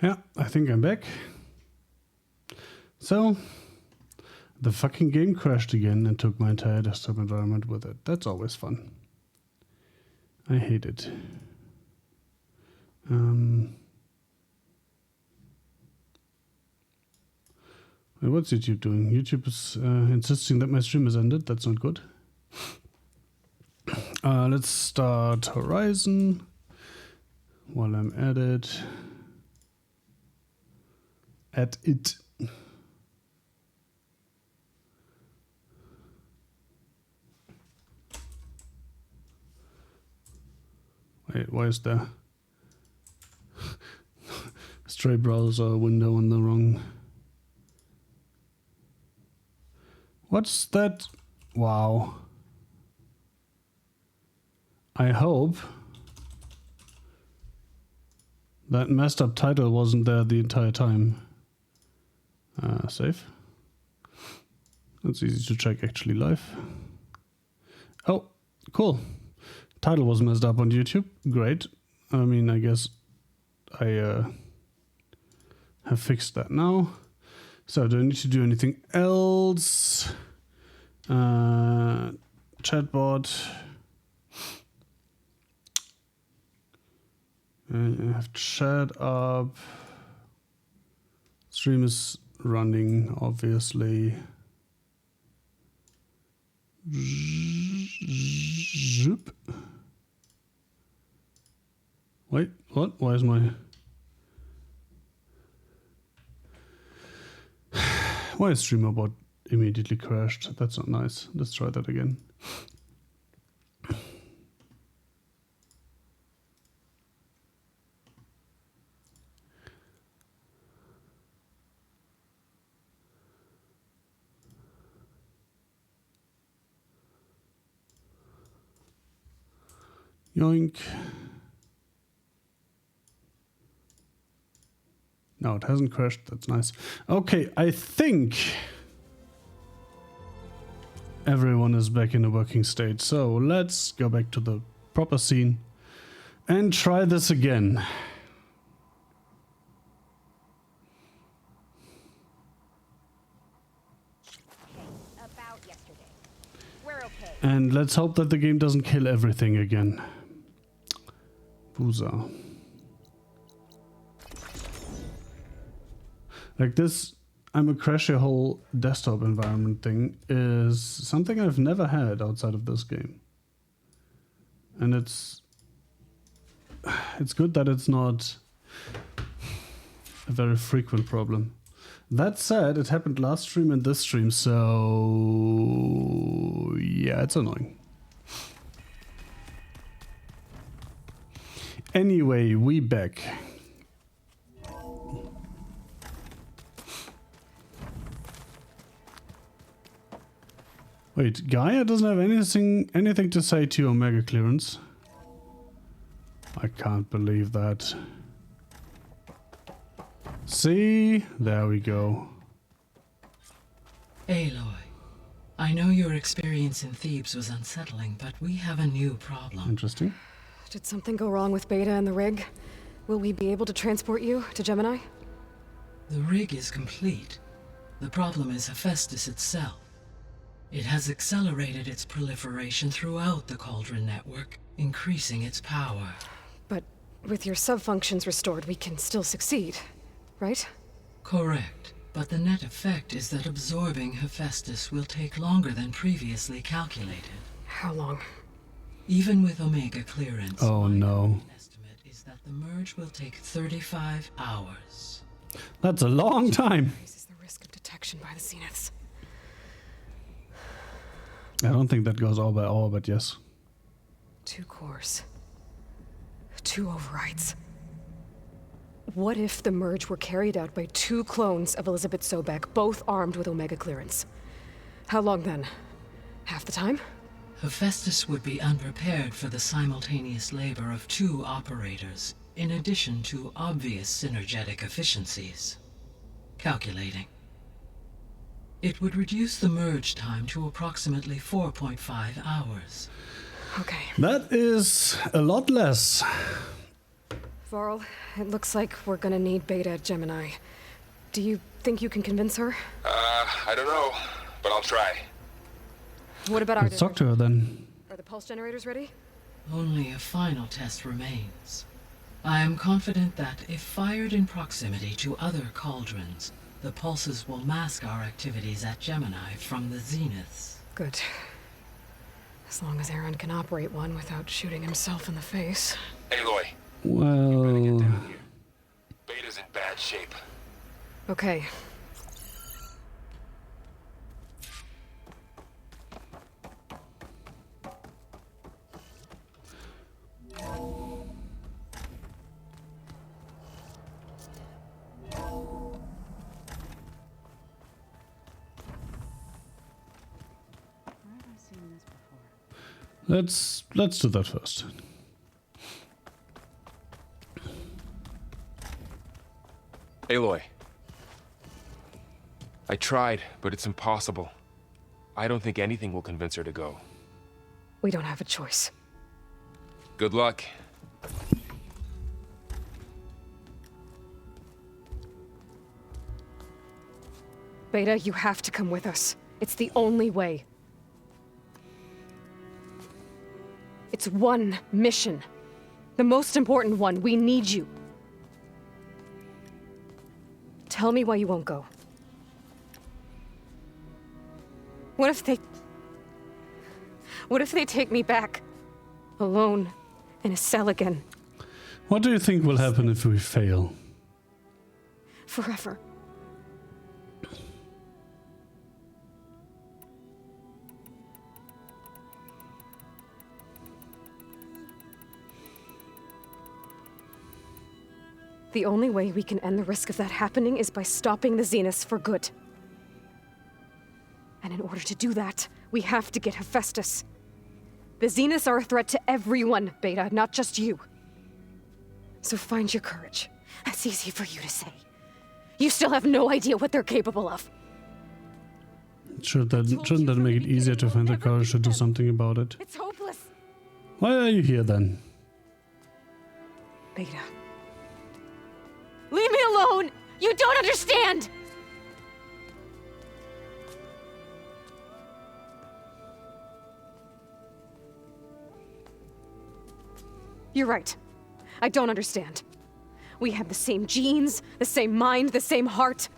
Yeah, I think I'm back. So, the fucking game crashed again and took my entire desktop environment with it. That's always fun. I hate it. What's YouTube doing? YouTube is insisting that my stream has ended. That's not good. Let's start Horizon while I'm at it. At it. Wait, why is there stray browser window on the wrong? What's that? Wow. I hope that messed up title wasn't there the entire time. Save. That's easy to check actually live. Oh, cool. Title was messed up on YouTube. Great. I mean, I guess I have fixed that now. So do I need to do anything else? Chatbot. I have chat up. Stream is running, obviously. Zoop. Wait, what? Why is my... Why is StreamerBot immediately crashed? That's not nice. Let's try that again. Yoink. No, it hasn't crashed. That's nice. Okay, I think everyone is back in a working state. So let's go back to the proper scene and try this again. About yesterday. We're okay. And let's hope that the game doesn't kill everything again. Boozer. Like this, I'm a crash your whole desktop environment thing is something I've never had outside of this game. And it's good that it's not a very frequent problem. That said, it happened last stream and this stream, so yeah, it's annoying. Anyway, we back. Wait, Gaia doesn't have anything to say to Omega Clearance. I can't believe that. See? There we go. Aloy, I know your experience in Thebes was unsettling, but we have a new problem. Interesting. Did something go wrong with Beta and the rig? Will we be able to transport you to Gemini? The rig is complete. The problem is Hephaestus itself. It has accelerated its proliferation throughout the Cauldron network, increasing its power. But with your sub-functions restored, we can still succeed, right? Correct. But the net effect is that absorbing Hephaestus will take longer than previously calculated. How long? Even with Omega clearance, Oh no. my estimate is that the merge will take 35 hours. That's a long time. Raises the risk of detection by the Zeniths. I don't think that goes all by all, but yes. 2 cores. 2 overrides. What if the merge were carried out by 2 clones of Elizabeth Sobek, both armed with Omega clearance? How long then? Half the time? Hephaestus would be unprepared for the simultaneous labor of 2 operators, in addition to obvious synergetic efficiencies. Calculating. It would reduce the merge time to approximately 4.5 hours. Okay. That is a lot less. Varl, it looks like we're gonna need Beta at Gemini. Do you think you can convince her? I don't know, but I'll try. What about our Let's talk to her then. Are the pulse generators ready? Only a final test remains. I am confident that if fired in proximity to other cauldrons, the pulses will mask our activities at Gemini from the zeniths. Good. As long as Aaron can operate one without shooting himself in the face. Aloy, Well, Beta's in bad shape. Okay. let's do that first. Aloy. I tried, but it's impossible. I don't think anything will convince her to go. We don't have a choice. Good luck. Beta, you have to come with us. It's the only way. It's one mission. The most important one. We need you. Tell me why you won't go. What if they take me back? Alone, in a cell again. What do you think will happen if we fail? Forever. The only way we can end the risk of that happening is by stopping the Zeniths for good. And in order to do that, we have to get Hephaestus. The Zeniths are a threat to everyone, Beta, not just you. So find your courage. That's easy for you to say. You still have no idea what they're capable of. Shouldn't that make it easier to find the courage to do something about it? It's hopeless. Why are you here then? Beta. Leave me alone! You don't understand! You're right. I don't understand. We have the same genes, the same mind, the same heart.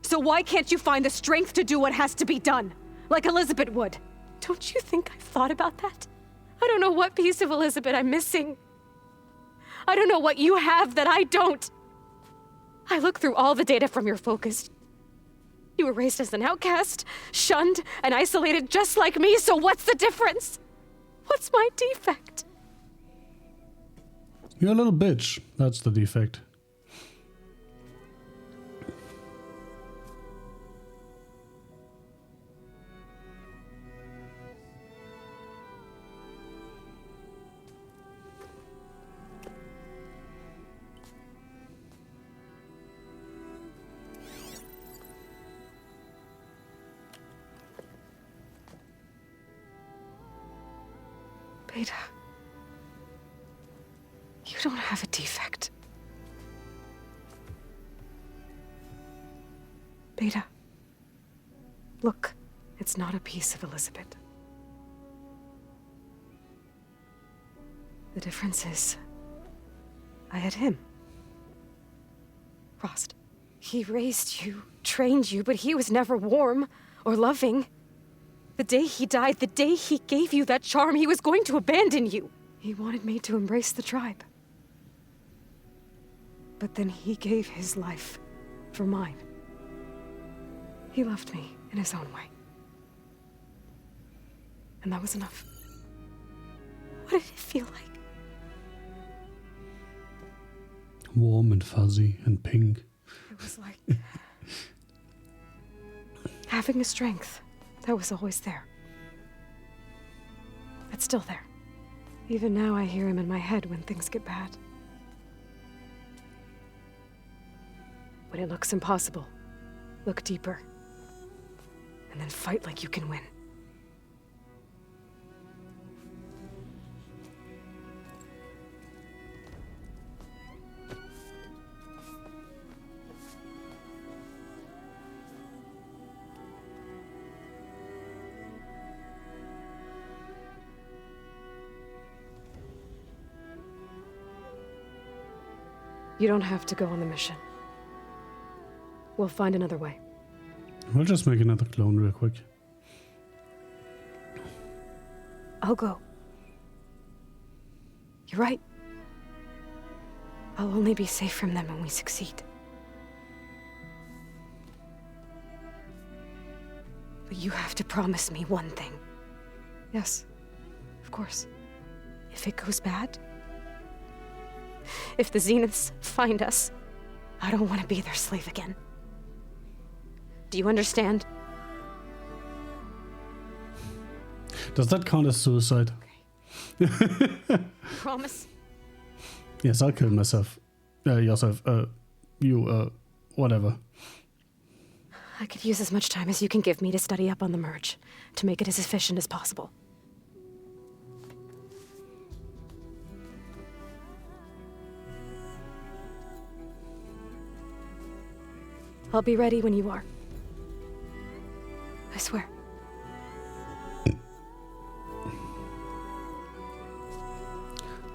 So why can't you find the strength to do what has to be done? Like Elizabeth would. Don't you think I've thought about that? I don't know what piece of Elizabeth I'm missing. I don't know what you have that I don't. I look through all the data from your focus. You were raised as an outcast, shunned, and isolated just like me, so what's the difference? What's my defect? You're a little bitch. That's the defect. Beta. You don't have a defect. Beta. Look, it's not a piece of Elizabeth. The difference is, I had him. Frost. He raised you, trained you, but he was never warm or loving. The day he died, the day he gave you that charm, he was going to abandon you. He wanted me to embrace the tribe. But then he gave his life for mine. He loved me in his own way. And that was enough. What did it feel like? Warm and fuzzy and pink. It was like having a strength that was always there. It's still there. Even now I hear him in my head when things get bad. When it looks impossible, look deeper. And then fight like you can win. You don't have to go on the mission. We'll find another way. We'll just make another clone real quick. I'll go. You're right. I'll only be safe from them when we succeed. But you have to promise me one thing. Yes, of course. If it goes bad, if the Zeniths find us, I don't want to be their slave again. Do you understand? Does that count as suicide? Promise? Yes, I'll kill myself. Yourself. You, whatever. I could use as much time as you can give me to study up on the merge, to make it as efficient as possible. I'll be ready when you are. I swear.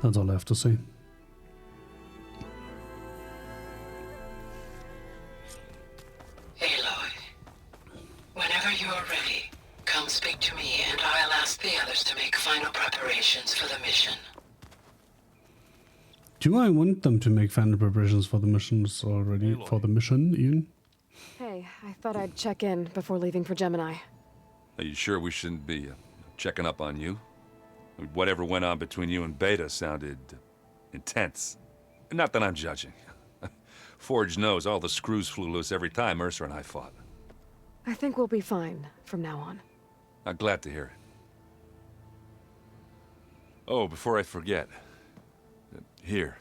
That's all I have to say. Aloy, whenever you're ready, come speak to me and I'll ask the others to make final preparations for the mission. Do I want them to make final preparations for the missions already? For the mission, even? Hey, I thought I'd check in before leaving for Gemini. Are you sure we shouldn't be checking up on you? Whatever went on between you and Beta sounded intense. Not that I'm judging. Forge knows all the screws flew loose every time Mercer and I fought. I think we'll be fine from now on. I'm glad to hear it. Oh, before I forget. Here.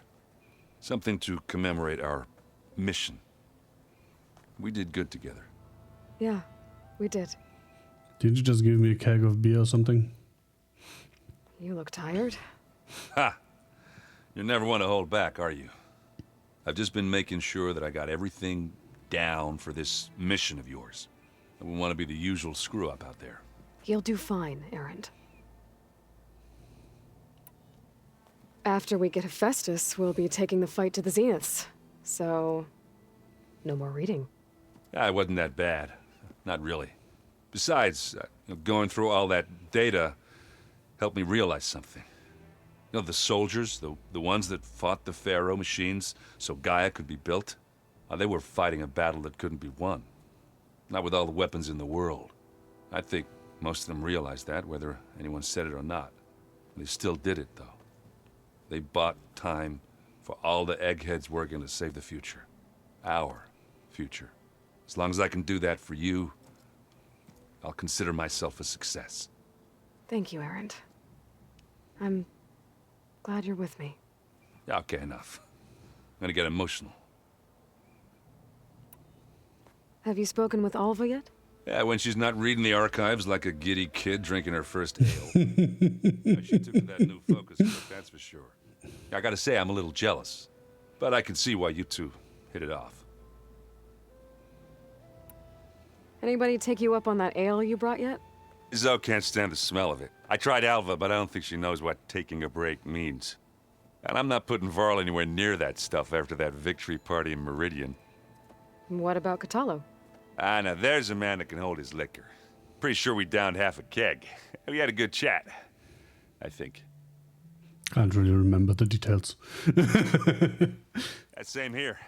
Something to commemorate our mission. We did good together. Yeah, we did. Did you just give me a keg of beer or something? You look tired. Ha! You never want to hold back, are you? I've just been making sure that I got everything down for this mission of yours. I wouldn't want to be the usual screw-up out there. You'll do fine, Erend. After we get Hephaestus, we'll be taking the fight to the Zeniths. So, no more reading. It wasn't that bad. Not really. Besides, going through all that data helped me realize something. You know, the soldiers, the ones that fought the Pharaoh machines so Gaia could be built, they were fighting a battle that couldn't be won. Not with all the weapons in the world. I think most of them realized that, whether anyone said it or not. They still did it, though. They bought time for all the eggheads working to save the future. Our future. As long as I can do that for you, I'll consider myself a success. Thank you, Erend. I'm glad you're with me. Yeah, okay, enough. I'm gonna get emotional. Have you spoken with Alva yet? Yeah, when she's not reading the archives like a giddy kid drinking her first ale. She took to that new focus group, that's for sure. I gotta say, I'm a little jealous. But I can see why you two hit it off. Anybody take you up on that ale you brought yet? Zoe can't stand the smell of it. I tried Alva, but I don't think she knows what taking a break means. And I'm not putting Varl anywhere near that stuff after that victory party in Meridian. What about Catalo? Ah, now there's a man that can hold his liquor. Pretty sure we downed half a keg. We had a good chat, I think. Can't really remember the details. That same here.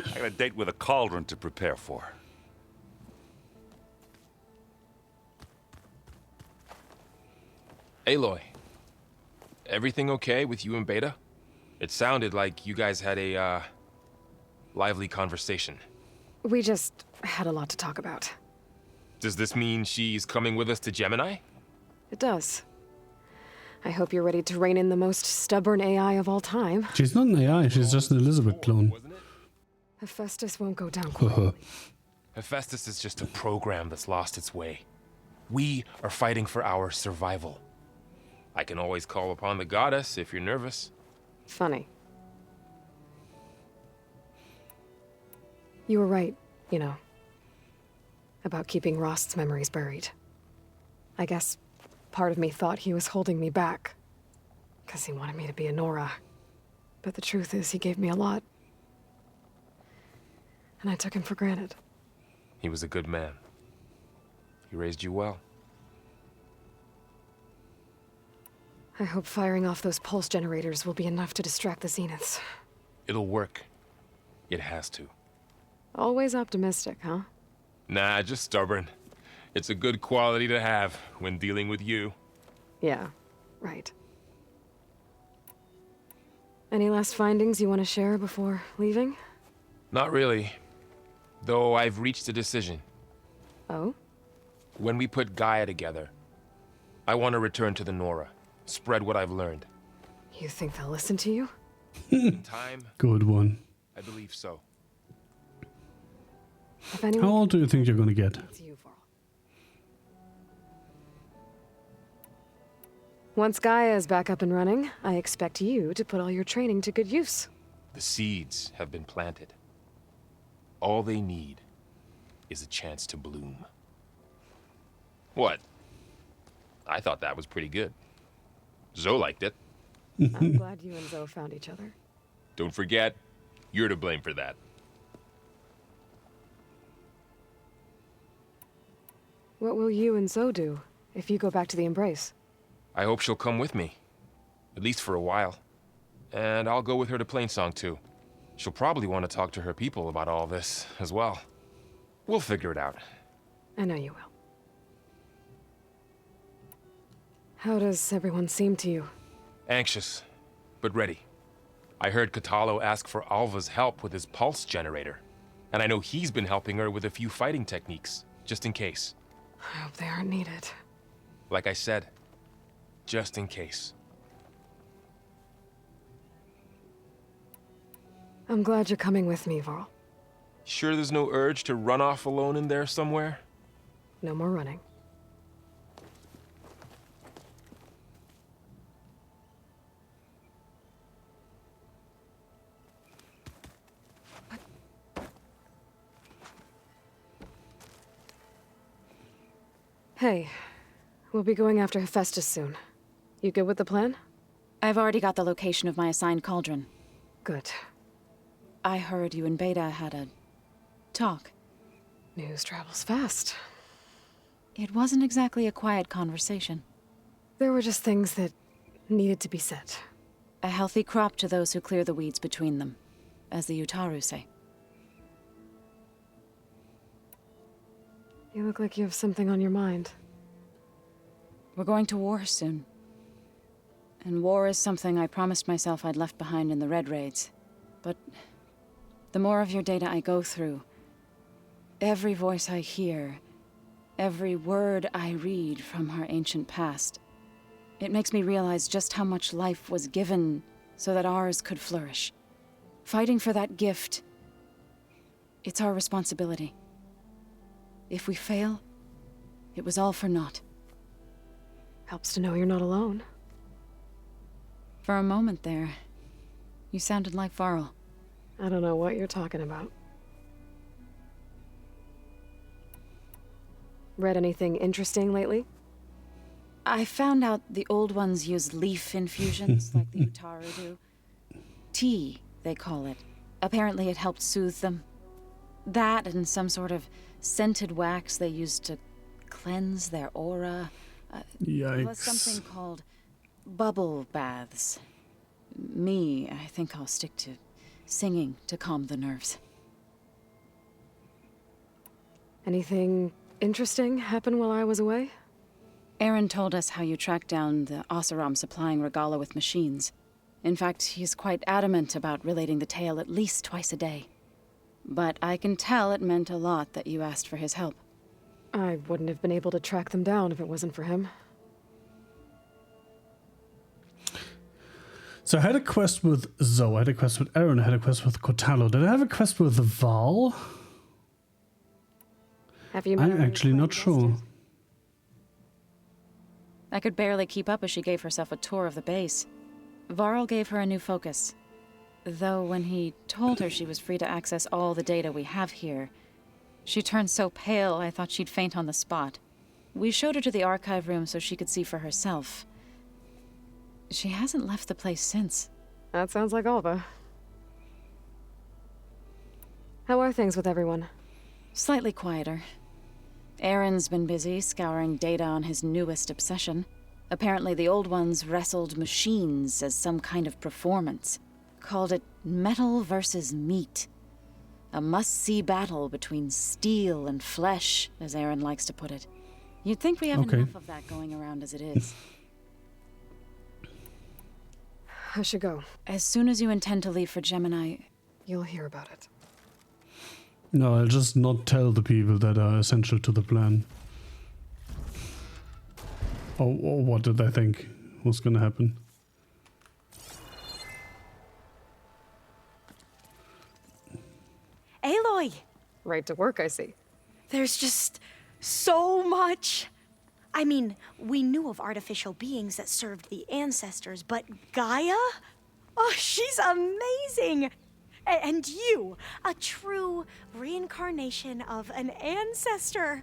I got a date with a cauldron to prepare for. Aloy, everything okay with you and Beta? It sounded like you guys had a, lively conversation. We just had a lot to talk about. Does this mean she's coming with us to Gemini? It does. I hope you're ready to rein in the most stubborn AI of all time. She's not an AI, she's just an Elizabeth clone. Wasn't it? Hephaestus won't go down quietly. Hephaestus is just a program that's lost its way. We are fighting for our survival. I can always call upon the goddess if you're nervous. Funny. You were right, you know, about keeping Rost's memories buried. I guess part of me thought he was holding me back, because he wanted me to be a Nora. But the truth is, he gave me a lot. and I took him for granted. He was a good man. He raised you well. I hope firing off those pulse generators will be enough to distract the Zeniths. It'll work. It has to. Always optimistic, huh? Nah, just stubborn. It's a good quality to have when dealing with you. Yeah, right. Any last findings you want to share before leaving? Not really. Though I've reached a decision. Oh? When we put Gaia together, I want to return to the Nora. Spread what I've learned. You think they'll listen to you? In time, Good one. I believe so. If anyone How old do you think you're gonna get? It's you, Varl. Once Gaia is back up and running, I expect you to put all your training to good use. The seeds have been planted. All they need is a chance to bloom. What? I thought that was pretty good. Zoe liked it. I'm glad you and Zoe found each other. Don't forget, you're to blame for that. What will you and Zoe do if you go back to the Embrace? I hope she'll come with me. At least for a while. And I'll go with her to Plainsong too. She'll probably want to talk to her people about all this as well. We'll figure it out. I know you will. How does everyone seem to you? Anxious, but ready. I heard Katalo ask for Alva's help with his pulse generator. And I know he's been helping her with a few fighting techniques, just in case. I hope they aren't needed. Like I said, just in case. I'm glad you're coming with me, Varl. Sure there's no urge to run off alone in there somewhere? No more running. Hey, we'll be going after Hephaestus soon. You good with the plan? I've already got the location of my assigned cauldron. Good. I heard you and Beta had a talk. News travels fast. It wasn't exactly a quiet conversation. There were just things that needed to be said. A healthy crop to those who clear the weeds between them, as the Utaru say. You look like you have something on your mind. We're going to war soon. And war is something I promised myself I'd left behind in the Red Raids. But the more of your data I go through, every voice I hear, every word I read from our ancient past, it makes me realize just how much life was given so that ours could flourish. Fighting for that gift, it's our responsibility. If we fail, it was all for naught. Helps to know you're not alone. For a moment there, you sounded like Varl. I don't know what you're talking about. Read anything interesting lately? I found out the old ones use leaf infusions like the Utaru do. Tea, they call it. Apparently it helped soothe them. That and some sort of scented wax they used to cleanse their aura. It was Yikes. something called bubble baths. Me, I think I'll stick to singing to calm the nerves. Anything interesting happen while I was away? Aaron told us how you tracked down the Oseram supplying Regala with machines. In fact, he's quite adamant about relating the tale at least twice a day. But I can tell it meant a lot that you asked for his help. I wouldn't have been able to track them down if it wasn't for him. So I had a quest with Zoe, I had a quest with Aaron, I had a quest with Kotalo. Did I have a quest with Val? Have you met I'm her actually not sure. I could barely keep up as she gave herself a tour of the base. Varl gave her a new focus. Though when he told her she was free to access all the data we have here, she turned so pale I thought she'd faint on the spot. We showed her to the archive room so she could see for herself. She hasn't left the place since. That sounds like Alva. How are things with everyone? Slightly quieter. Aaron's been busy scouring data on his newest obsession. Apparently the old ones wrestled machines as some kind of performance. Called it metal versus meat. A must-see battle between steel and flesh, as Aaron likes to put it. You'd think we have Okay. enough of that going around as it is. I should go. As soon as you intend to leave for Gemini, You'll hear about it. No, I'll just not tell the people that are essential to the plan. Oh, what did I think was gonna happen? Aloy, Right to work, I see. there's just so much. I mean, we knew of artificial beings that served the ancestors, but Gaia? Oh, she's amazing! And you, a true reincarnation of an ancestor.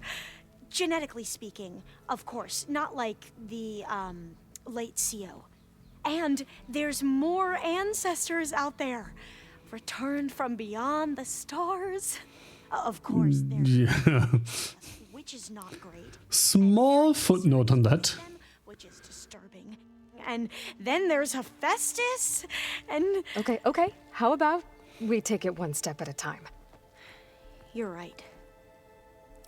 Genetically speaking, of course, not like the, late CO. And there's more ancestors out there, returned from beyond the stars. Of course, there's Yeah. which is not great. Small footnote on that. Them, which is disturbing. And then there's Hephaestus, and Okay. How about we take it one step at a time? you're right.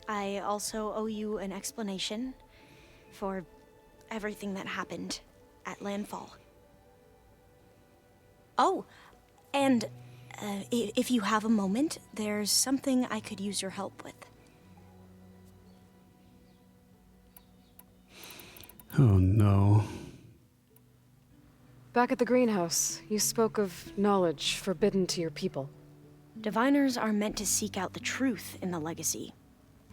I also owe you an explanation for everything that happened at Landfall. Oh, and if you have a moment, there's something I could use your help with. Oh no. Back at the greenhouse, you spoke of knowledge forbidden to your people. Diviners are meant to seek out the truth in the legacy,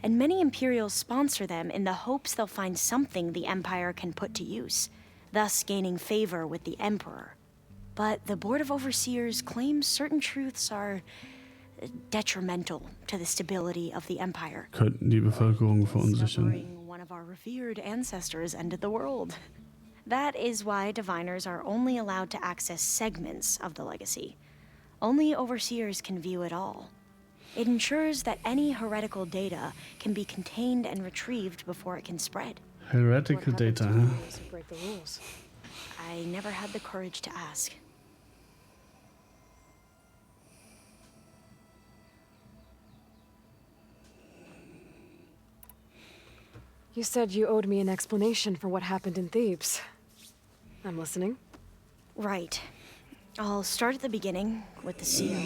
and many Imperials sponsor them in the hopes they'll find something the Empire can put to use, thus gaining favor with the Emperor. But the Board of Overseers claims certain truths are detrimental to the stability of the Empire. Könnten die Bevölkerung verunsichern. Discovering one of our revered ancestors ended the world. That is why Diviners are only allowed to access segments of the legacy. Only Overseers can view it all. It ensures that any heretical data can be contained and retrieved before it can spread. Heretical What happens data, to huh? those who break the rules? I never had the courage to ask. You said you owed me an explanation for what happened in Thebes. I'm listening. Right. I'll start at the beginning with the seal.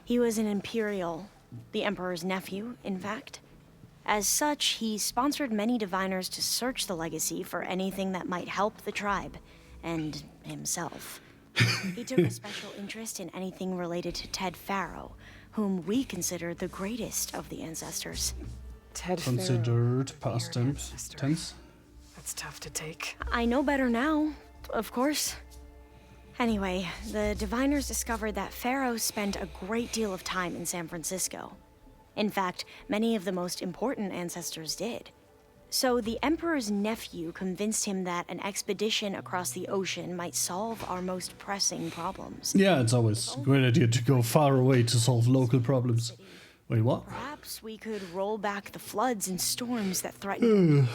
He was an Imperial, the Emperor's nephew, in fact. As such, he sponsored many Diviners to search the legacy for anything that might help the tribe, and himself. He took a special interest in anything related to Ted Farrow, whom we consider the greatest of the ancestors. Ted Farrow, Considered past your tense. ancestor. That's tough to take. I know better now, of course. Anyway, the Diviners discovered that Pharaoh spent a great deal of time in San Francisco. In fact, many of the most important ancestors did. So the Emperor's nephew convinced him that an expedition across the ocean might solve our most pressing problems. Yeah, it's always a great idea to go far away to solve local problems. Wait, what? Perhaps we could roll back the floods and storms that threaten.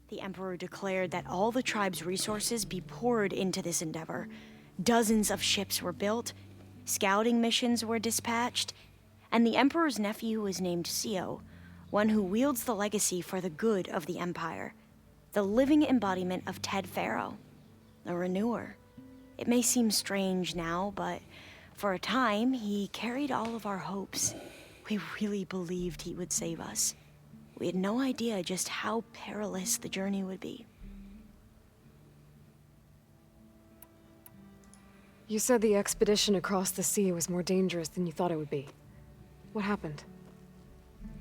The Emperor declared that all the tribe's resources be poured into this endeavor. Dozens of ships were built, scouting missions were dispatched, and the Emperor's nephew was named Sio, one who wields the legacy for the good of the Empire, the living embodiment of Ted Farrow, the Renewer. It may seem strange now, but for a time, he carried all of our hopes. We really believed he would save us. We had no idea just how perilous the journey would be. You said the expedition across the sea was more dangerous than you thought it would be. What happened?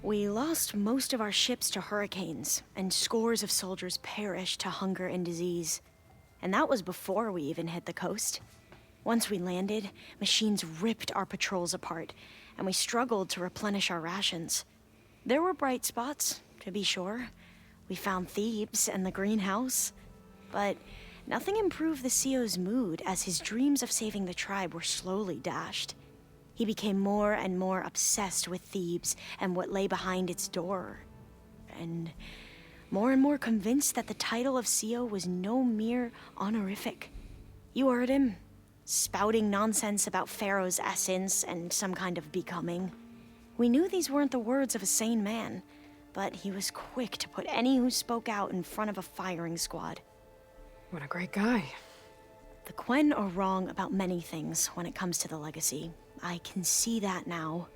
We lost most of our ships to hurricanes, and scores of soldiers perished to hunger and disease. And that was before we even hit the coast. Once we landed, machines ripped our patrols apart, and we struggled to replenish our rations. There were bright spots, to be sure. We found Thebes and the greenhouse. But nothing improved the CO's mood as his dreams of saving the tribe were slowly dashed. He became more and more obsessed with Thebes and what lay behind its door. And more convinced that the title of CEO was no mere honorific. You heard him, spouting nonsense about Pharaoh's essence and some kind of becoming. We knew these weren't the words of a sane man, but he was quick to put any who spoke out in front of a firing squad. What a great guy. The Quen are wrong about many things when it comes to the legacy. I can see that now.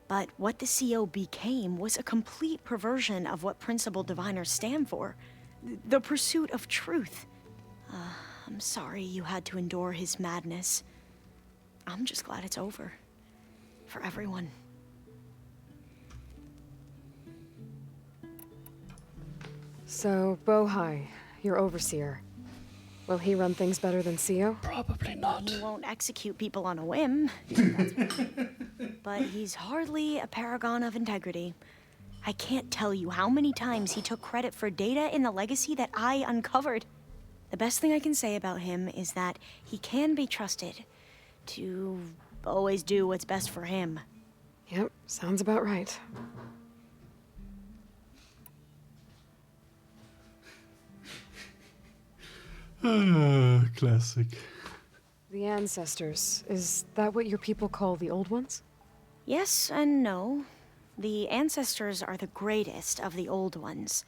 But what the CO became was a complete perversion of what principled diviners stand for. The pursuit of truth. I'm sorry you had to endure his madness. I'm just glad it's over. For everyone. So, Bohai, your overseer. Will he run things better than CEO? Probably not. He won't execute people on a whim. But he's hardly a paragon of integrity. I can't tell you how many times he took credit for data in the legacy that I uncovered. The best thing I can say about him is that he can be trusted to always do what's best for him. Yep, sounds about right. Classic. The ancestors, is that what your people call the old ones? Yes and no. The ancestors are the greatest of the old ones.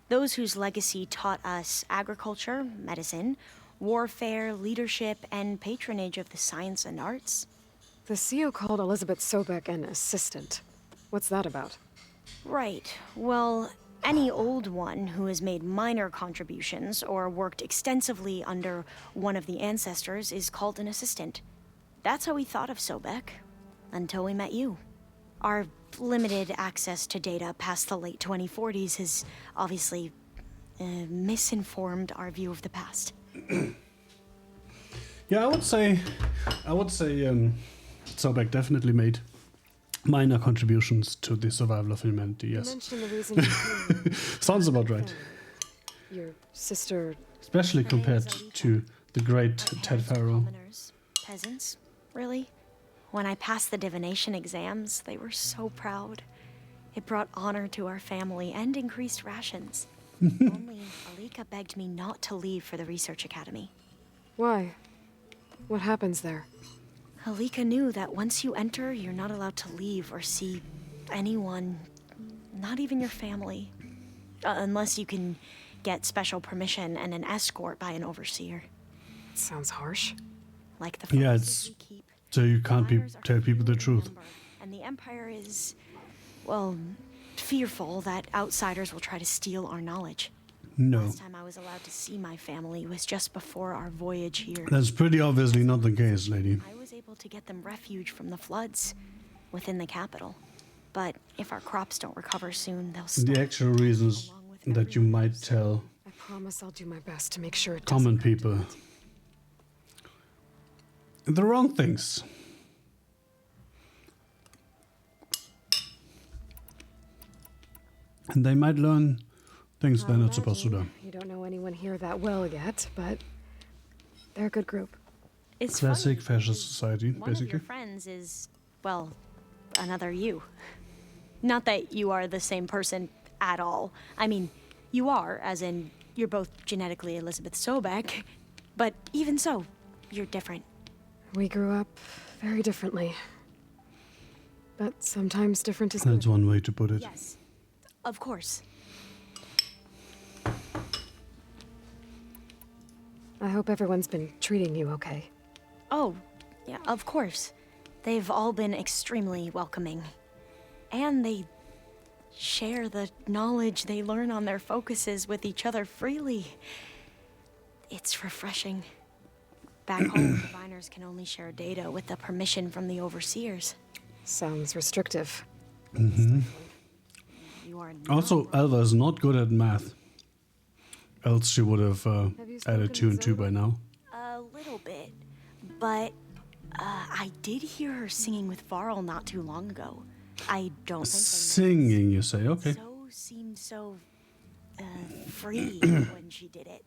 Those whose legacy taught us agriculture, medicine, warfare, leadership, and patronage of the science and arts. The CEO called Elizabeth Sobek an assistant. What's that about? Right. Well, any old one who has made minor contributions or worked extensively under one of the ancestors is called an assistant. That's how we thought of Sobek, until we met you. Our limited access to data past the late 2040s has obviously misinformed our view of the past. Yeah, I would say Sobek definitely made minor contributions to the survival of humanity, You yes. mentioned the reason you came. Sounds about right. Your sister. Especially Her name compared is Alita. to the great My Ted parents were Farrow. commoners, peasants, really. When I passed the divination exams, they were so proud. It brought honor to our family and increased rations. Only Alika begged me not to leave for the research academy. Why? What happens there? Alika knew that once you enter, you're not allowed to leave or see anyone, not even your family, unless you can get special permission and an escort by an overseer. Sounds harsh. Like the Yeah, promises it's- we keep. So you can't Diviners are tell people the few in truth. number, and the Empire is, well, fearful that outsiders will try to steal our knowledge. No. Last time I was allowed to see my family was just before our voyage here. That's pretty obviously not the case, lady. I was able to get them refuge from the floods within the capital. But if our crops don't recover soon, they'll The starve. actual reasons along with that you everyone might else. tell I promise I'll do my best to make sure it common doesn't come to people that. the wrong things. And they might learn things they're not supposed to learn. You don't know anyone here that well yet, but they're a good group. It's Classic funny, fascist because society, one of your basically. friends is, well, another you. Not that you are the same person at all. I mean, you are, as in, you're both genetically Elizabeth Sobek. But even so, you're different. We grew up very differently. But sometimes different is That's good. one way to put it. Yes, of course. I hope everyone's been treating you okay. Oh, yeah, of course. They've all been extremely welcoming. And they share the knowledge they learn on their focuses with each other freely. It's refreshing. Back home, diviners can only share data with the permission from the overseers. Sounds restrictive. You are not Also, wrong. Alva is not good at math. Else she would have you added spoken 2 and to 2 Zoe? by now. A little bit. But I did hear her singing with Varl not too long ago. I don't think Singing, you say? Okay. So seemed so free when she did it.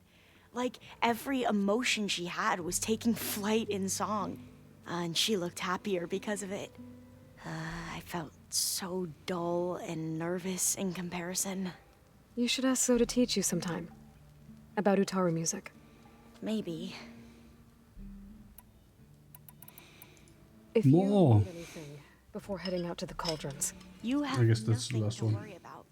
Like every emotion she had was taking flight in song. and she looked happier because of it. I felt so dull and nervous in comparison. You should ask Zoe to teach you sometime. About Utaru music. Maybe. If More. you need anything before heading out to the cauldrons. You have I guess that's the nothing last to one. worry about.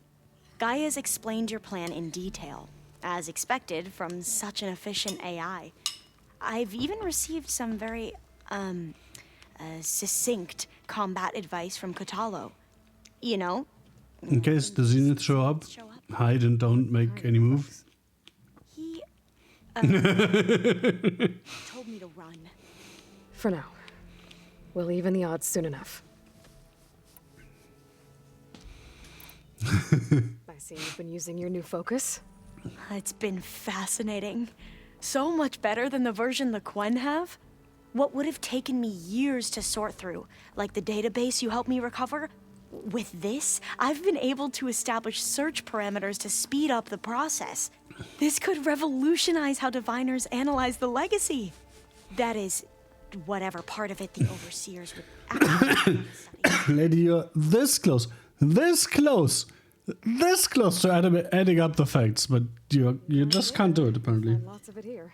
Gaia's explained your plan in detail, as expected from such an efficient AI. I've even received some very, succinct combat advice from Kotalo. You know, In case the Zenith show up, hide and don't make any move. he told me to run. For now. We'll even the odds soon enough. I see you've been using your new focus. It's been fascinating. So much better than the version the Quen have. What would have taken me years to sort through, like the database you helped me recover, with this, I've been able to establish search parameters to speed up the process. This could revolutionize how diviners analyze the legacy. That is, whatever part of it the overseers would actually study. Lady, you're this close to adding up the facts, but you just can't do it, apparently. And lots of it here.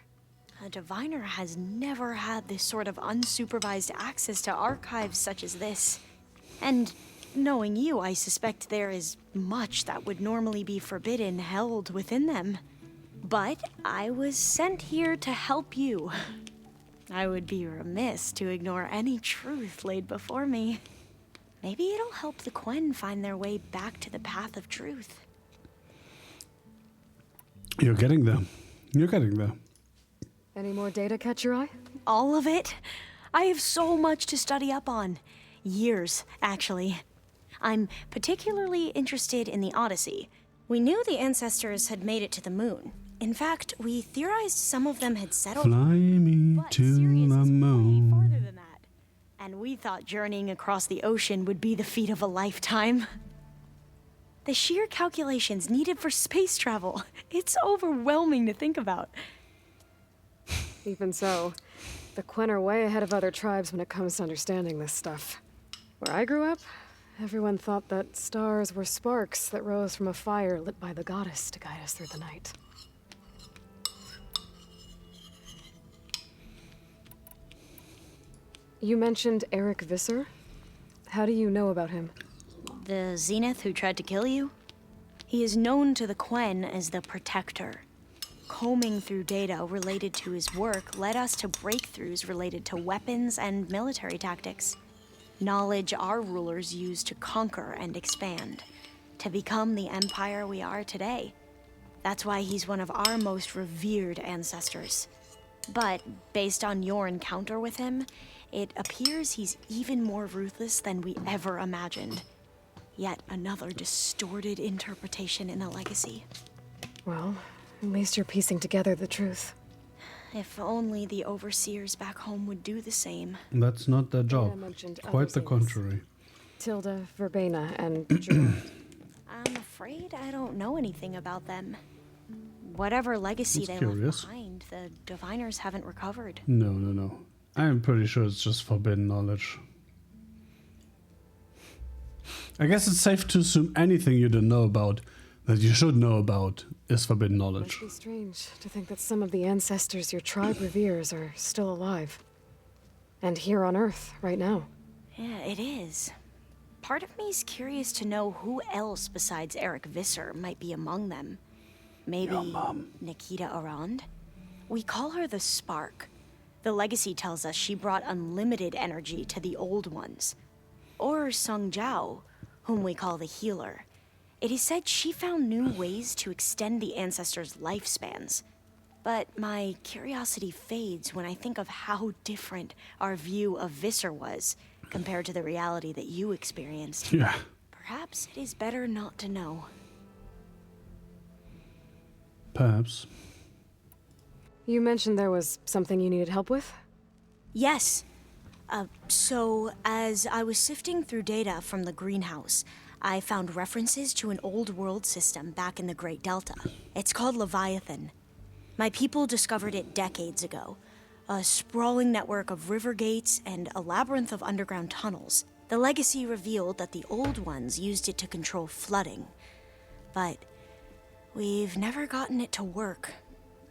A diviner has never had this sort of unsupervised access to archives such as this. And knowing you, I suspect there is much that would normally be forbidden held within them. But I was sent here to help you. I would be remiss to ignore any truth laid before me. Maybe it'll help the Quen find their way back to the path of truth. You're getting there. You're getting there. Any more data catch your eye? All of it? I have so much to study up on. Years, actually. I'm particularly interested in the Odyssey. We knew the ancestors had made it to the moon. In fact, we theorized some of them had settled. Fly me But to Sirius the is way moon. farther than that. And we thought journeying across the ocean would be the feat of a lifetime. The sheer calculations needed for space travel. It's overwhelming to think about. Even so, the Quen are way ahead of other tribes when it comes to understanding this stuff. Where I grew up, everyone thought that stars were sparks that rose from a fire lit by the goddess to guide us through the night. You mentioned Eric Visser. How do you know about him? The Zenith who tried to kill you? He is known to the Quen as the Protector. Combing through data related to his work led us to breakthroughs related to weapons and military tactics. Knowledge our rulers used to conquer and expand, to become the empire we are today. That's why he's one of our most revered ancestors. But based on your encounter with him, it appears he's even more ruthless than we ever imagined. Yet another distorted interpretation in the legacy. Well, at least you're piecing together the truth. If only the overseers back home would do the same. That's not their job. I mentioned Quite the other Zeniths. contrary. Tilda, Verbena, and Gerard. I'm afraid I don't know anything about them. Whatever legacy That's they curious. left behind, the diviners haven't recovered. No. I'm pretty sure it's just forbidden knowledge. I guess it's safe to assume anything you don't know about, that you should know about, is forbidden knowledge. Must be strange to think that some of the ancestors your tribe reveres are still alive. And here on Earth, right now. Yeah, it is. Part of me's curious to know who else besides Eric Visser might be among them. Maybe Nikita Arand? We call her the Spark. The legacy tells us she brought unlimited energy to the old ones. Or Sung Jiao, whom we call the Healer. It is said she found new ways to extend the ancestors' lifespans. But my curiosity fades when I think of how different our view of Visser was compared to the reality that you experienced. Yeah. Perhaps it is better not to know. Perhaps. You mentioned there was something you needed help with? Yes. So, as I was sifting through data from the greenhouse, I found references to an old world system back in the Great Delta. It's called Leviathan. My people discovered it decades ago, A sprawling network of river gates and a labyrinth of underground tunnels. The legacy revealed that the old ones used it to control flooding. But we've never gotten it to work.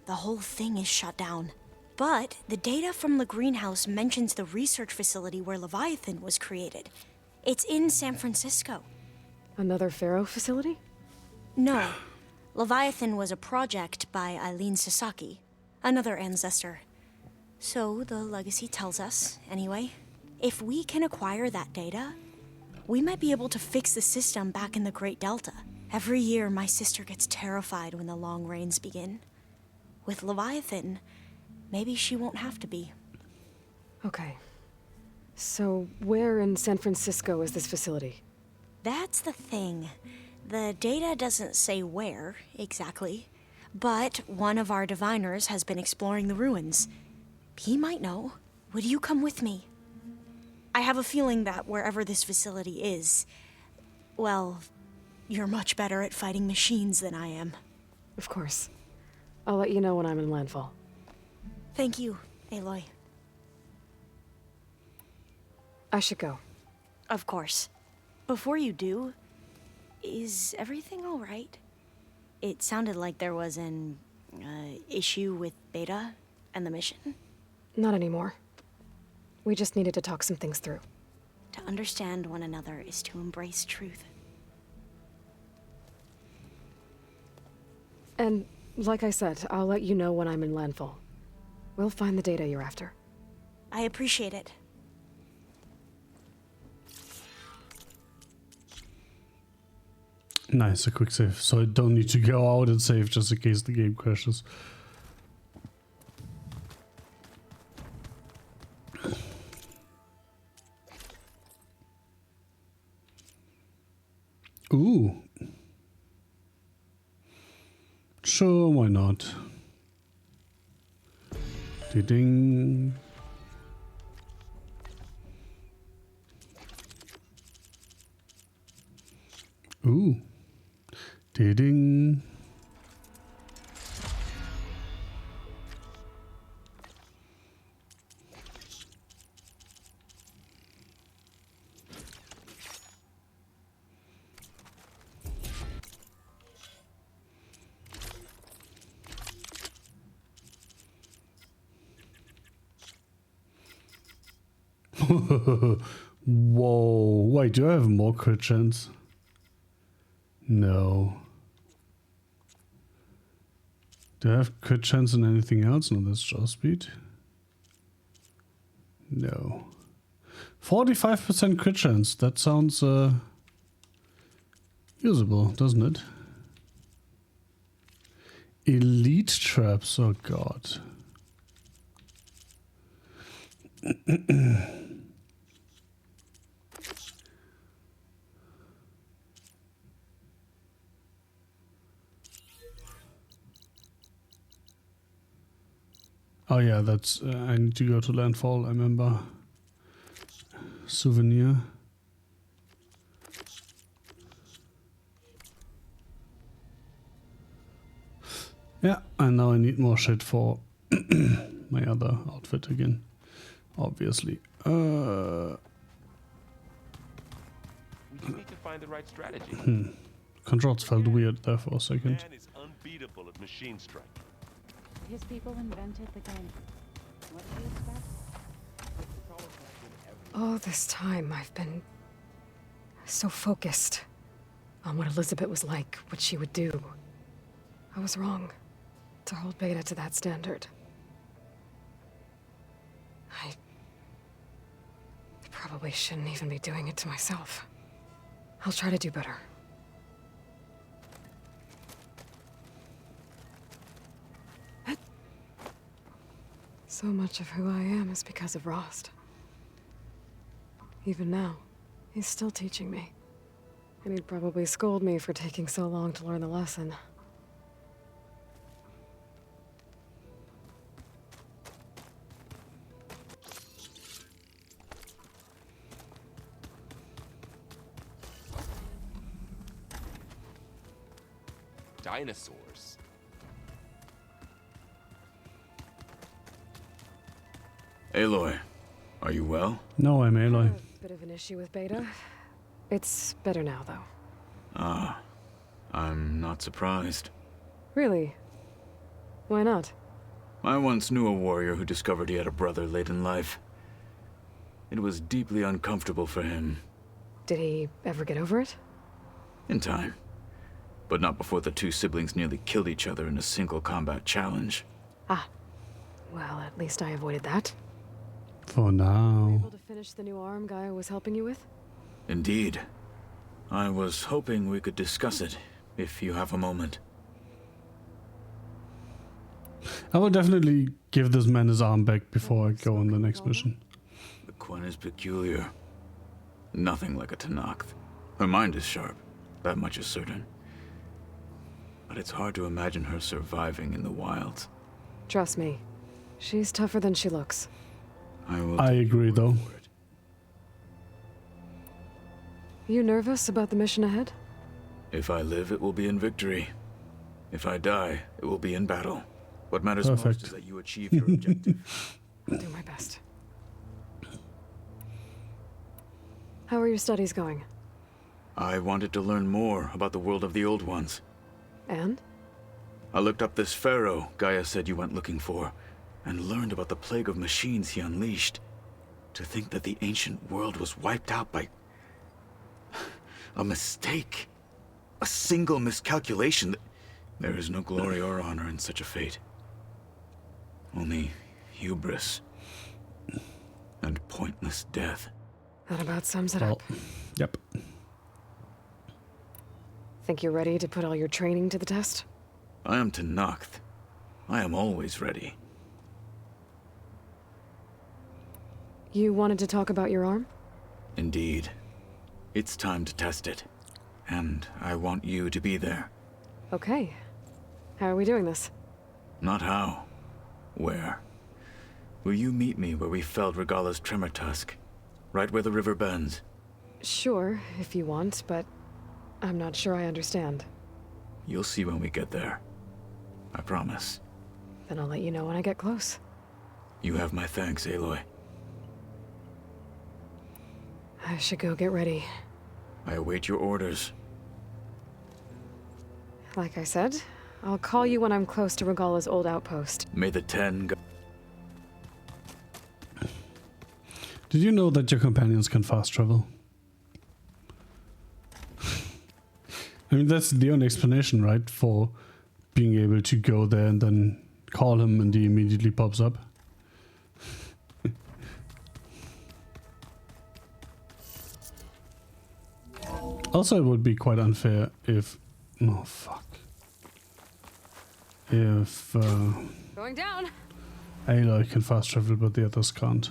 The whole thing is shut down. But the data from the greenhouse mentions the research facility where Leviathan was created. It's in San Francisco. Another Pharaoh facility? No. Leviathan was a project by Eileen Sasaki, another ancestor. So the legacy tells us, anyway. If we can acquire that data, we might be able to fix the system back in the Great Delta. Every year, my sister gets terrified when the long rains begin. With Leviathan, maybe she won't have to be. Okay. So, where in San Francisco is this facility? That's the thing. The data doesn't say where, exactly. But one of our diviners has been exploring the ruins. He might know. Would you come with me? I have a feeling that wherever this facility is, well, you're much better at fighting machines than I am. Of course. I'll let you know when I'm in landfall. Thank you, Aloy. I should go. Of course. Before you do, is everything all right? It sounded like there was an issue with Beta and the mission. Not anymore. We just needed to talk some things through. To understand one another is to embrace truth. And, like I said, I'll let you know when I'm in landfall. We'll find the data you're after. I appreciate it. Nice, a quick save. So I don't need to go out and save just in case the game crashes. Ooh. Sure, why not? Ding. Ooh. Ding. Whoa. Wait, do I have more crit chance? No. Do I have crit chance in anything else? No, that's jaw speed. No. 45% crit chance. That sounds usable, doesn't it? Elite traps. Oh god. Oh yeah, that's I need to go to landfall. I remember. Souvenir. Yeah, and now I need more shit for my other outfit again. Obviously. We just need to find the right strategy. Controls felt weird there for a second. Man is unbeatable at machine strike. His people invented the game. What do you expect? All this time, I've been so focused on what Elizabeth was like, what she would do. I was wrong to hold Beta to that standard. I probably shouldn't even be doing it to myself. I'll try to do better. So much of who I am is because of Rost. Even now, he's still teaching me. And he'd probably scold me for taking so long to learn the lesson. Dinosaurs. Aloy, are you well? No, I'm Aloy. A bit of an issue with Beta. It's better now, though. Ah, I'm not surprised. Really? Why not? I once knew a warrior who discovered he had a brother late in life. It was deeply uncomfortable for him. Did he ever get over it? In time. But not before the two siblings nearly killed each other in a single combat challenge. Ah. Well, at least I avoided that. For Were you now. able to finish the new arm Gaia was helping you with? Indeed. I was hoping we could discuss it, if you have a moment. I will definitely give this man his arm back before I go on the next mission. The Quen is peculiar. Nothing like a Tenakth. Her mind is sharp, that much is certain. But it's hard to imagine her surviving in the wilds. Trust me. She's tougher than she looks. I agree, though. For it. You nervous about the mission ahead? If I live, it will be in victory. If I die, it will be in battle. What matters Perfect. most is that you achieve your objective. I'll do my best. How are your studies going? I wanted to learn more about the world of the Old Ones. And? I looked up this pharaoh Gaia said you went looking for, and learned about the plague of machines he unleashed. To think that the ancient world was wiped out by a mistake. A single miscalculation. There is no glory or honor in such a fate. Only hubris and pointless death. That about sums it Well, up. yep. Think you're ready to put all your training to the test? I am Tenakth. I am always ready. You wanted to talk about your arm? Indeed. It's time to test it. And I want you to be there. Okay. How are we doing this? Not how. Where? Will you meet me where we felled Regala's tremor tusk? Right where the river bends? Sure, if you want, but I'm not sure I understand. You'll see when we get there. I promise. Then I'll let you know when I get close. You have my thanks, Aloy. I should go get ready. I await your orders. Like I said, I'll call you when I'm close to Regala's old outpost. May the 10 go. Did you know that your companions can fast travel? I mean, that's the only explanation, right? For being able to go there and then call him and he immediately pops up. Also, it would be quite unfair if... Oh, fuck. If Going down! Aloy can fast travel, but the others can't.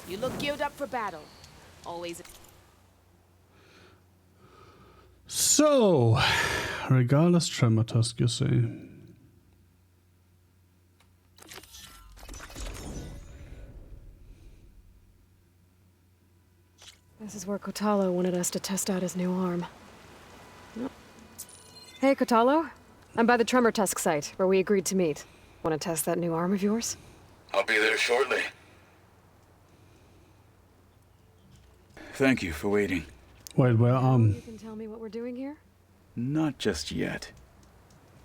You look geared up for battle. Always. So, regardless, tremor tusk, you say. This is where Kotalo wanted us to test out his new arm. Yep. Hey, Kotalo. I'm by the Tremor Tusk site, where we agreed to meet. Want to test that new arm of yours? I'll be there shortly. Thank you for waiting. Wait, where You can tell me what we're doing here? Not just yet.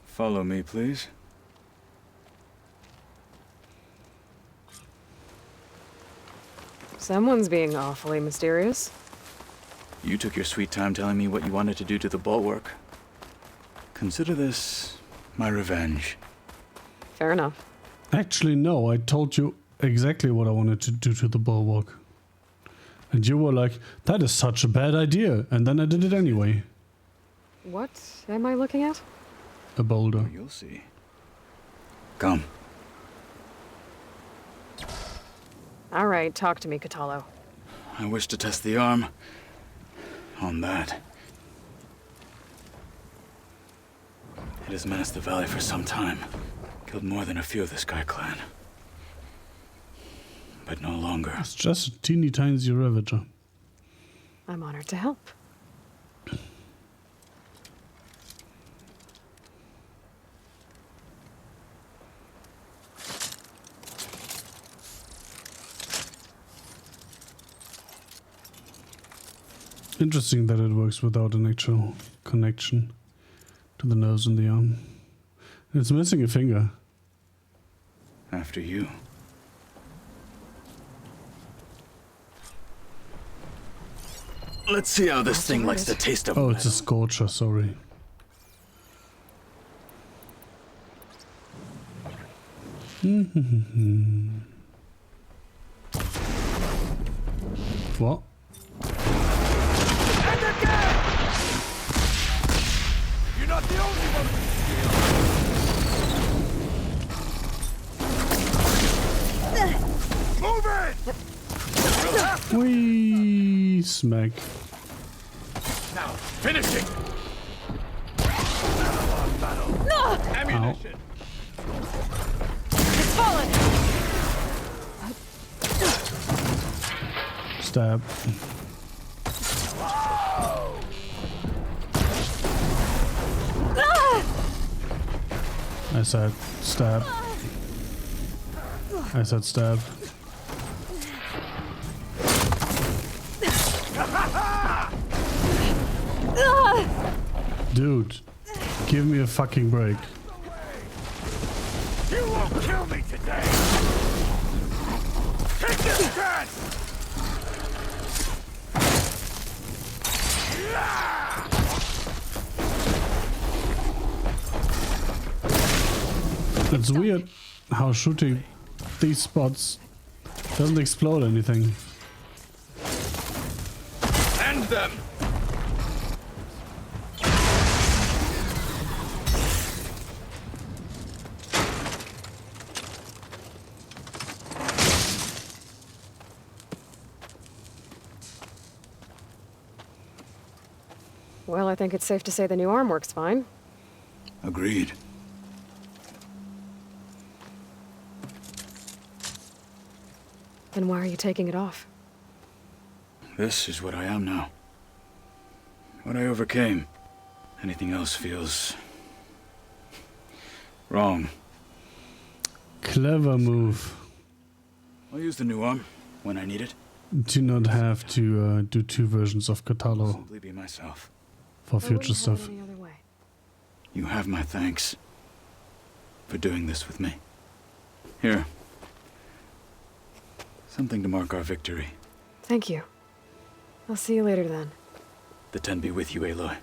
Follow me, please. Someone's being awfully mysterious. You took your sweet time telling me what you wanted to do to the bulwark. Consider this my revenge. Fair enough. Actually, no, I told you exactly what I wanted to do to the bulwark. And you were like, that is such a bad idea. And then I did it anyway. What am I looking at? A boulder. You'll see. Come. All right, talk to me, Kotalo. I wish to test the arm on that. It has menaced the valley for some time. Killed more than a few of the Sky Clan. But no longer. It's just a teeny tiny Ravager. I'm honored to help. Interesting that it works without an actual connection to the nerves in the arm. It's missing a finger. After you. Let's see how this thing likes the taste of Oh, metal. it's a scorcher, sorry. What? You're not the only one. Move it! Wee smack. Now, finishing. Ammunition. It's fallen! Stab. I said stab. I said stab. Dude, give me a fucking break. You won't kill me today. Take this chance. It's weird how shooting these spots doesn't explode anything. End them. Well, I think it's safe to say the new arm works fine. Agreed. Then why are you taking it off? This is what I am now. What I overcame. Anything else feels... wrong. Clever move. I'll use the new arm when I need it. Do not have to do two versions of I'll Katalo simply be myself. for I wouldn't future have it stuff. any other way. You have my thanks for doing this with me. Here. Something to mark our victory. Thank you. I'll see you later then. The Ten be with you, Aloy.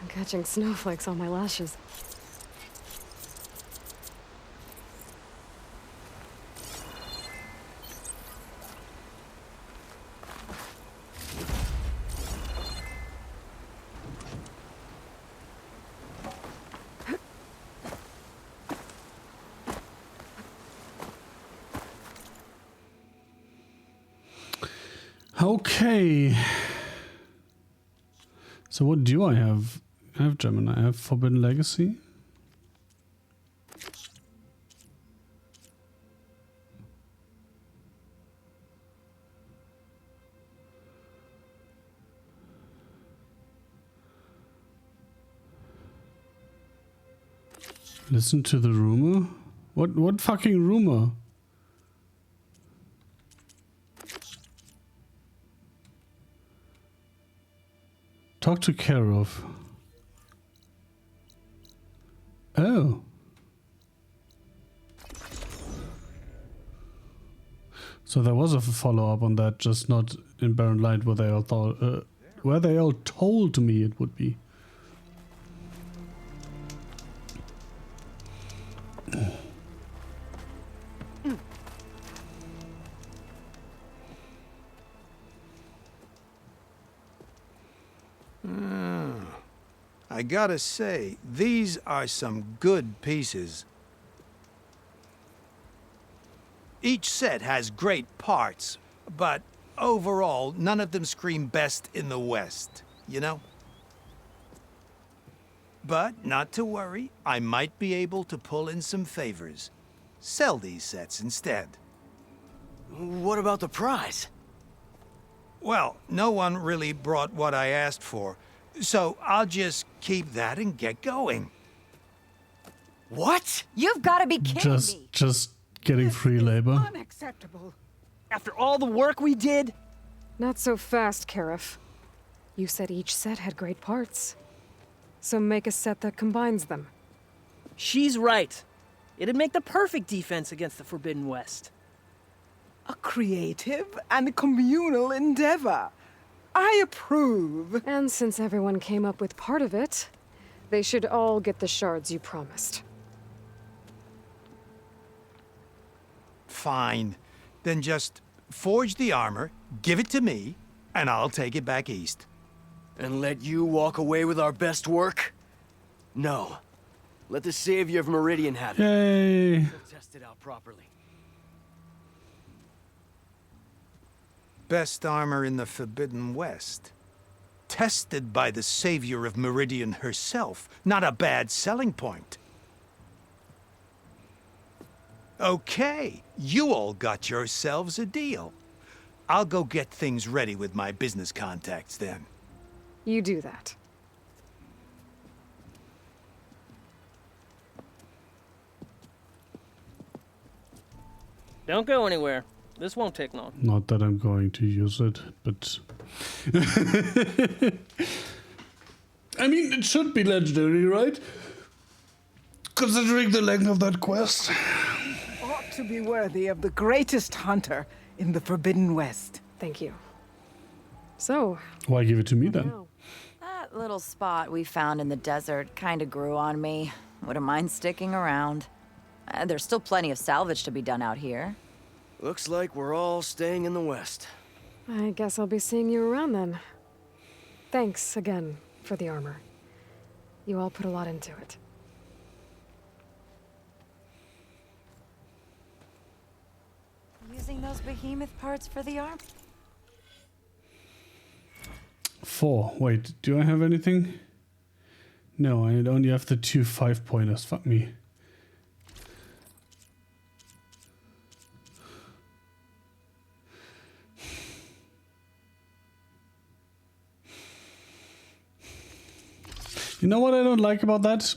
I'm catching snowflakes on my lashes. Okay. So what do I have? I have Gemini. I have Forbidden Legacy. Listen to the rumor? What fucking rumor? Talk to Karov. Oh. So there was a follow-up on that, just not in Barren Light where they all thought, where they all told me it would be. I gotta say, these are some good pieces. Each set has great parts, but overall, none of them scream best in the West, you know? But not to worry, I might be able to pull in some favors. Sell these sets instead. What about the prize? Well, no one really brought what I asked for. So I'll just keep that and get going. What? You've got to be kidding me. Just getting free labor. Unacceptable. After all the work we did? Not so fast, Karif. You said each set had great parts. So make a set that combines them. She's right. It'd make the perfect defense against the Forbidden West. A creative and communal endeavor. I approve. And since everyone came up with part of it, they should all get the shards you promised. Fine. Then just forge the armor, give it to me, and I'll take it back east. And let you walk away with our best work? No. Let the Savior of Meridian have it. Yay! We'll test it out properly. Best armor in the Forbidden West. Tested by the Savior of Meridian herself. Not a bad selling point. Okay, you all got yourselves a deal. I'll go get things ready with my business contacts then. You do that. Don't go anywhere. This won't take long. Not that I'm going to use it, but... I mean, it should be legendary, right? Considering the length of that quest. Ought to be worthy of the greatest hunter in the Forbidden West. Thank you. So... Why give it to me then? That little spot we found in the desert kind of grew on me. Wouldn't mind sticking around. There's still plenty of salvage to be done out here. Looks like we're all staying in the West. I guess I'll be seeing you around then. Thanks again for the armor. You all put a lot into it. Using those behemoth parts for the arm? 4. Wait, do I have anything? No, I only have the 2 5-pointers. Fuck me. You know what I don't like about that?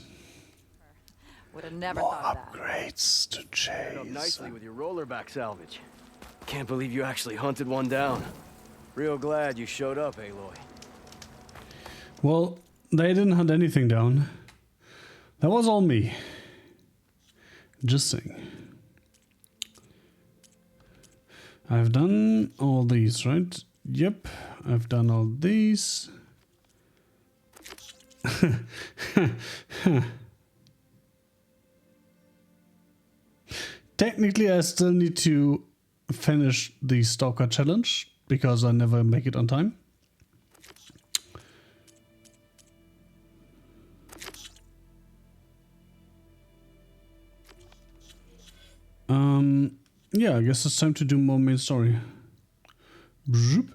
Would have never More thought of that. upgrades to Paired up chase. nicely with your rollerback salvage. Can't believe you actually hunted one down. Real glad you showed up, Aloy. Well, they didn't hunt anything down. That was all me. Just saying. I've done all these, right? Yep, I've done all these. Technically, I still need to finish the Stalker challenge because I never make it on time. Yeah, I guess it's time to do more main story. Bzoop.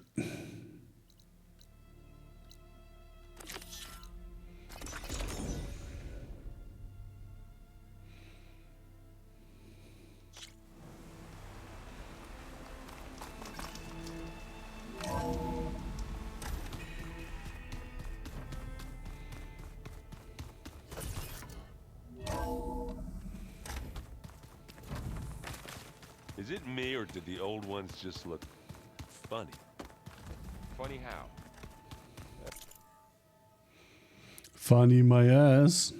Is it me, or did the old ones just look funny? Funny how? Funny my ass.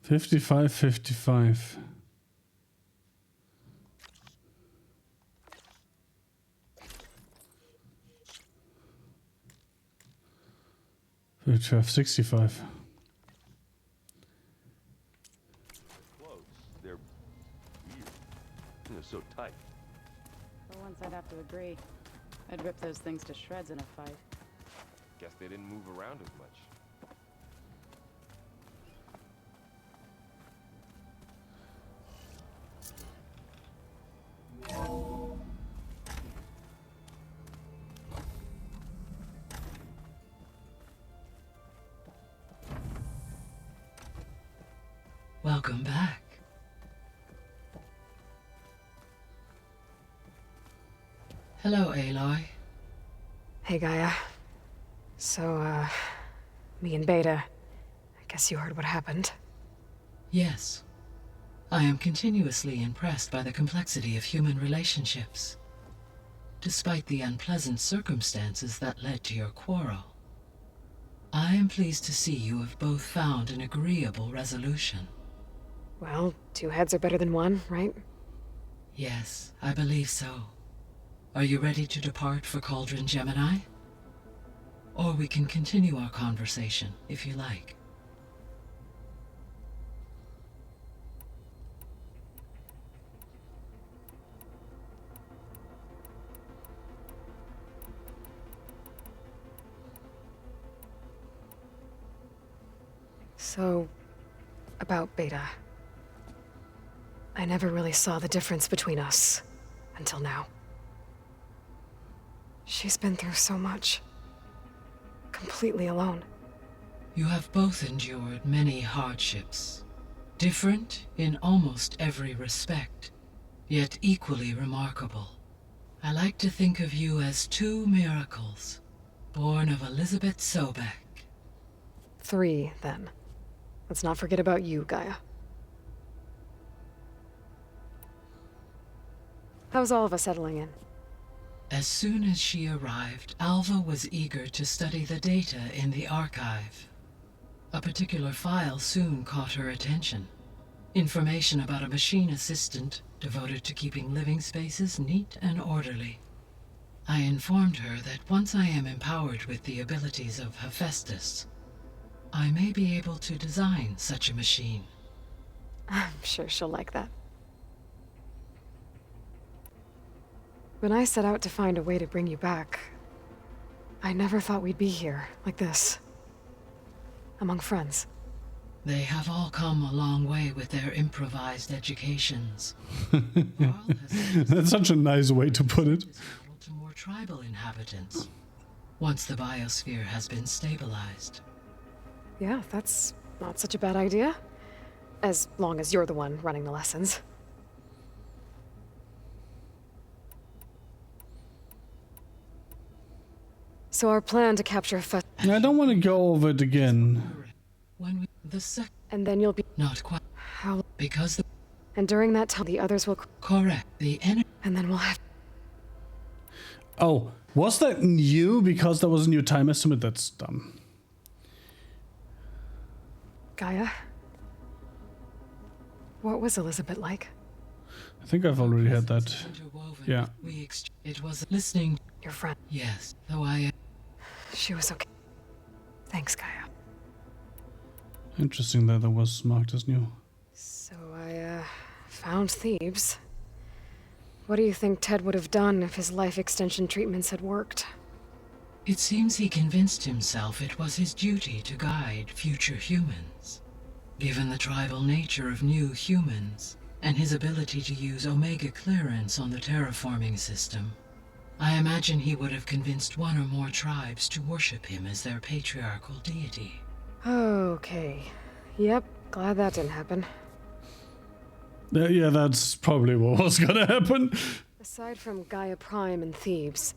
$55, $55. $55, $65. Clothes, they're weird. They're so tight. For once, I'd have to agree. I'd rip those things to shreds in a fight. Guess they didn't move around as much. Welcome back. Hello, Aloy. Hey, Gaia. So, me and Beta, I guess you heard what happened. Yes. I am continuously impressed by the complexity of human relationships. Despite the unpleasant circumstances that led to your quarrel, I am pleased to see you have both found an agreeable resolution. Well, 2 heads are better than 1, right? Yes, I believe so. Are you ready to depart for Cauldron Gemini? Or we can continue our conversation, if you like. So, about Beta. I never really saw the difference between us, until now. She's been through so much. Completely alone. You have both endured many hardships. Different in almost every respect, yet equally remarkable. I like to think of you as 2 miracles, born of Elizabeth Sobek. 3, then. Let's not forget about you, Gaia. How's all of us settling in? As soon as she arrived, Alva was eager to study the data in the archive. A particular file soon caught her attention. Information about a machine assistant devoted to keeping living spaces neat and orderly. I informed her that once I am empowered with the abilities of Hephaestus, I may be able to design such a machine. I'm sure she'll like that. When I set out to find a way to bring you back, I never thought we'd be here, like this. Among friends. They have all come a long way with their improvised educations. That's such a nice way to put it. To more tribal inhabitants, once the biosphere has been stabilized. Yeah, that's not such a bad idea. As long as you're the one running the lessons. So our plan to capture I don't want to go over it again. When we and then you'll be not quite how because the and during that time the others will correct the enemy and then we'll have Oh, was that new because there was a new time estimate? That's dumb. Gaia? What was Elizabeth like? I think I've already had that. Yeah. It was listening. Your friend? Yes, though I... She was okay. Thanks, Gaia. Interesting that that was marked as new. So I, found Thebes. What do you think Ted would have done if his life extension treatments had worked? It seems he convinced himself it was his duty to guide future humans. Given the tribal nature of new humans, and his ability to use Omega clearance on the terraforming system, I imagine he would have convinced one or more tribes to worship him as their patriarchal deity. Okay. Yep, glad that didn't happen. Yeah, that's probably what was gonna happen. Aside from Gaia Prime and Thebes,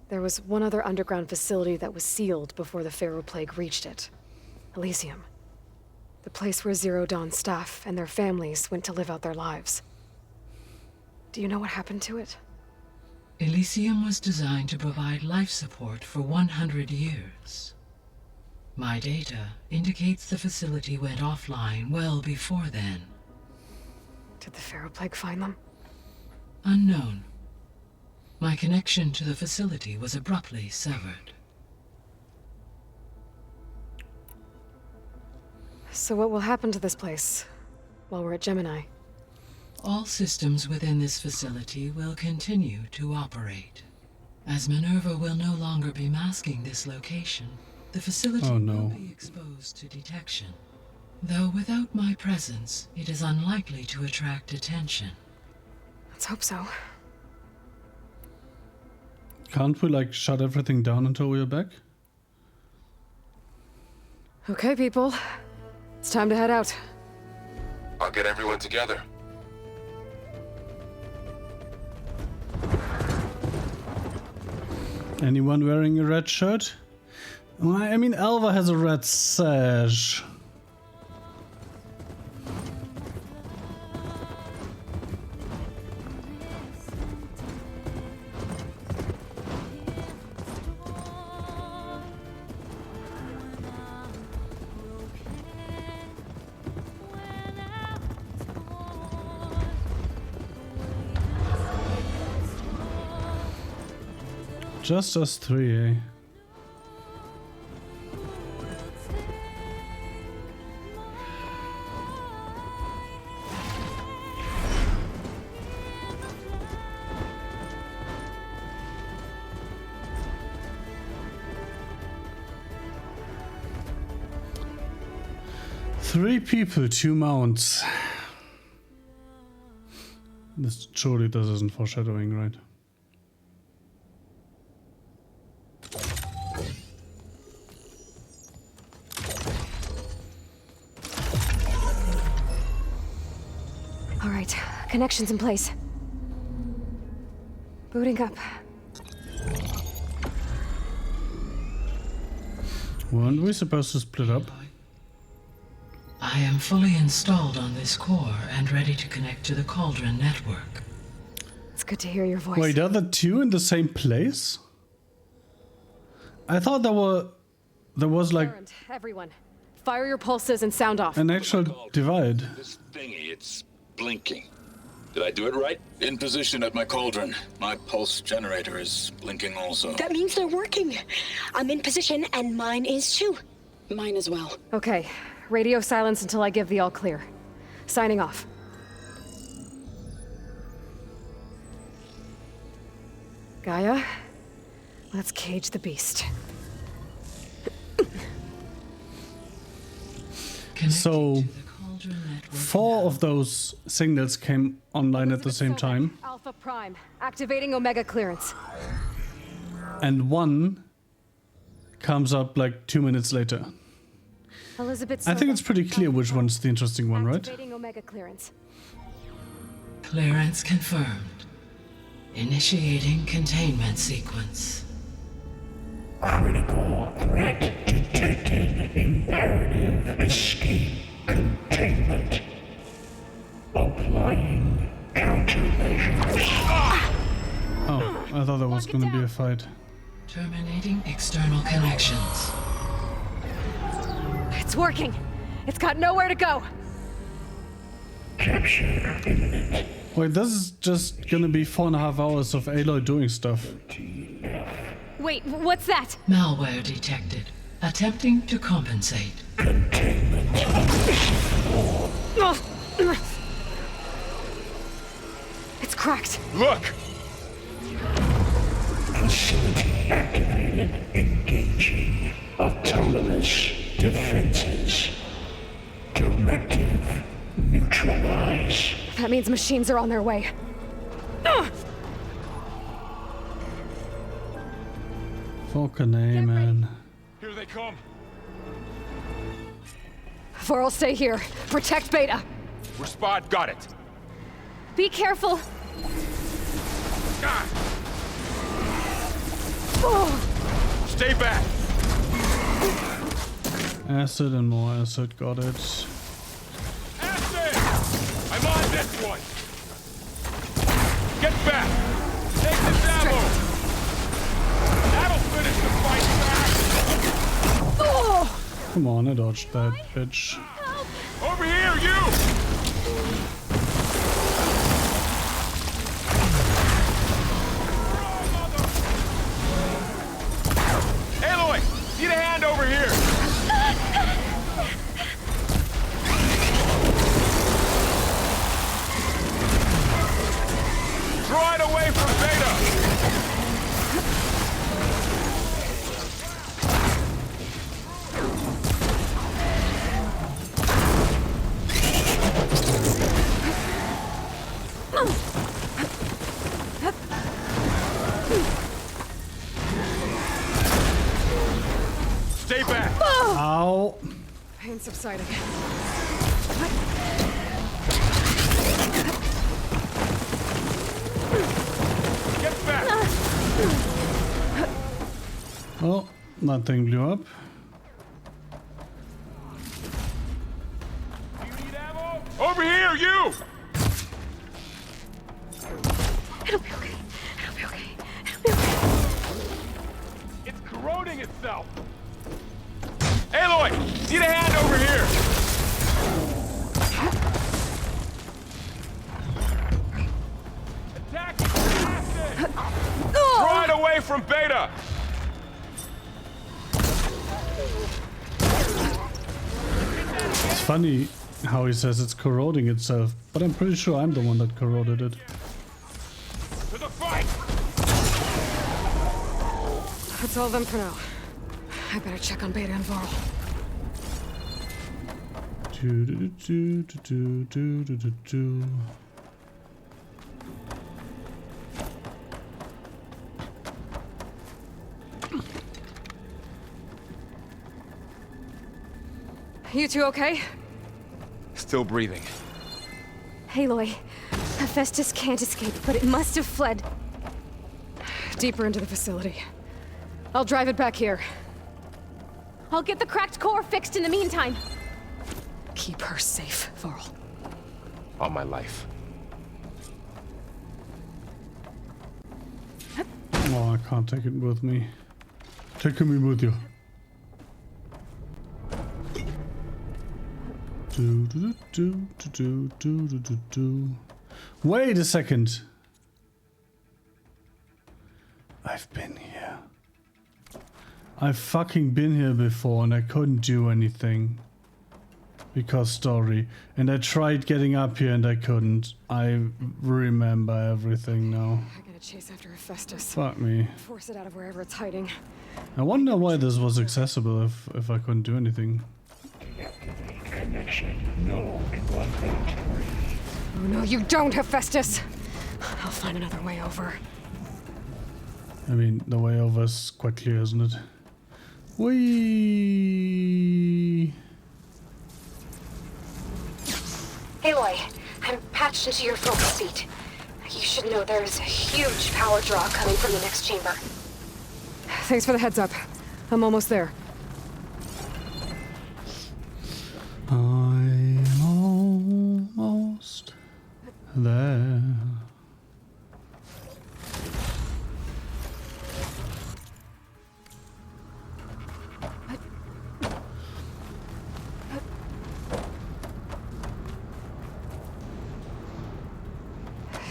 there was one other underground facility that was sealed before the Pharaoh Plague reached it. Elysium. The place where Zero Dawn staff and their families went to live out their lives. Do you know what happened to it? Elysium was designed to provide life support for 100 years. My data indicates the facility went offline well before then. Did the Pharaoh Plague find them? Unknown. My connection to the facility was abruptly severed. So what will happen to this place while we're at Gemini? All systems within this facility will continue to operate. As Minerva will no longer be masking this location, the facility will be exposed to detection. Though without my presence, it is unlikely to attract attention. Let's hope so. Can't we, like, shut everything down until we are back? Okay, people. It's time to head out. I'll get everyone together. Anyone wearing a red shirt? I mean, Alva has a red sash. Just us three, eh? Three people, 2 mounts. Surely this isn't foreshadowing, right? All right, connections in place. Booting up. Weren't we supposed to split up? I am fully installed on this core and ready to connect to the Cauldron network. It's good to hear your voice. Wait, are the two in the same place? I thought there was like everyone, fire your pulses and sound off. an actual divide. This thingy, it's blinking. Did I do it right? In position at my cauldron. My pulse generator is blinking also. That means they're working. I'm in position and mine is too. Mine as well. Okay, radio silence until I give the all clear. Signing off. Gaia, let's cage the beast. So 4 of those signals came online at the same time, Alpha Prime, activating Omega clearance. and 1 comes up like 2 minutes later. Elizabeth, I think it's pretty clear which one's the interesting one, right? activating Omega clearance. Clearance confirmed. Initiating containment sequence. Critical threat detected. Imperative escape containment. Applying countermeasures. Oh, I thought there was going to be a fight. Terminating external connections. It's working. It's got nowhere to go. Capture imminent. Wait, this is just gonna be 4.5 hours of Aloy doing stuff. Wait, what's that? Malware detected. Attempting to compensate. It's cracked. Look! Facility activated. Engaging autonomous defenses. Directive neutralize. That means machines are on their way. Fucking A, man. Here they come. Vor'll stay here. Protect Beta. We're spot. Got it. Be careful. Ah. Oh. Stay back. Acid and more acid, got it. Acid! I'm on this one. Get back. Take this ammo. That'll finish the fight back. Oh. Come on, I dodged that bitch. Over here, you! Aloy, need a hand over here. Draw it away from Beta. Stay back. Ow. Pain subsiding. Oh, that thing blew up. Over here, you! It'll be okay. It'll be okay. It'll be okay. It's corroding itself. Aloy, need a hand over here. Attack it! Draw it away from Beta. It's funny how he says it's corroding itself, but I'm pretty sure I'm the one that corroded it. To the fight! That's all of them for now. I better check on Beta and Varl. You two okay? Still breathing. Aloy, Hephaestus can't escape, but it must have fled deeper into the facility. I'll drive it back here. I'll get the cracked core fixed in the meantime. Keep her safe, Varl. On my life. Oh, I can't take it with me. Take me with you. Wait a second. I've been here. I've fucking been here before and I couldn't do anything. Because story. And I tried getting up here and I couldn't. I remember everything now. I gotta chase after Hephaestus. Fuck me. Force it out of wherever it's hiding. I wonder why this was accessible if I couldn't do anything. Oh no, you don't, Hephaestus! I'll find another way over. I mean, the way over is quite clear, isn't it? Whee! Aloy, I'm patched into your focus seat. You should know there is a huge power draw coming from the next chamber. Thanks for the heads up. I'm almost there. I'm almost there.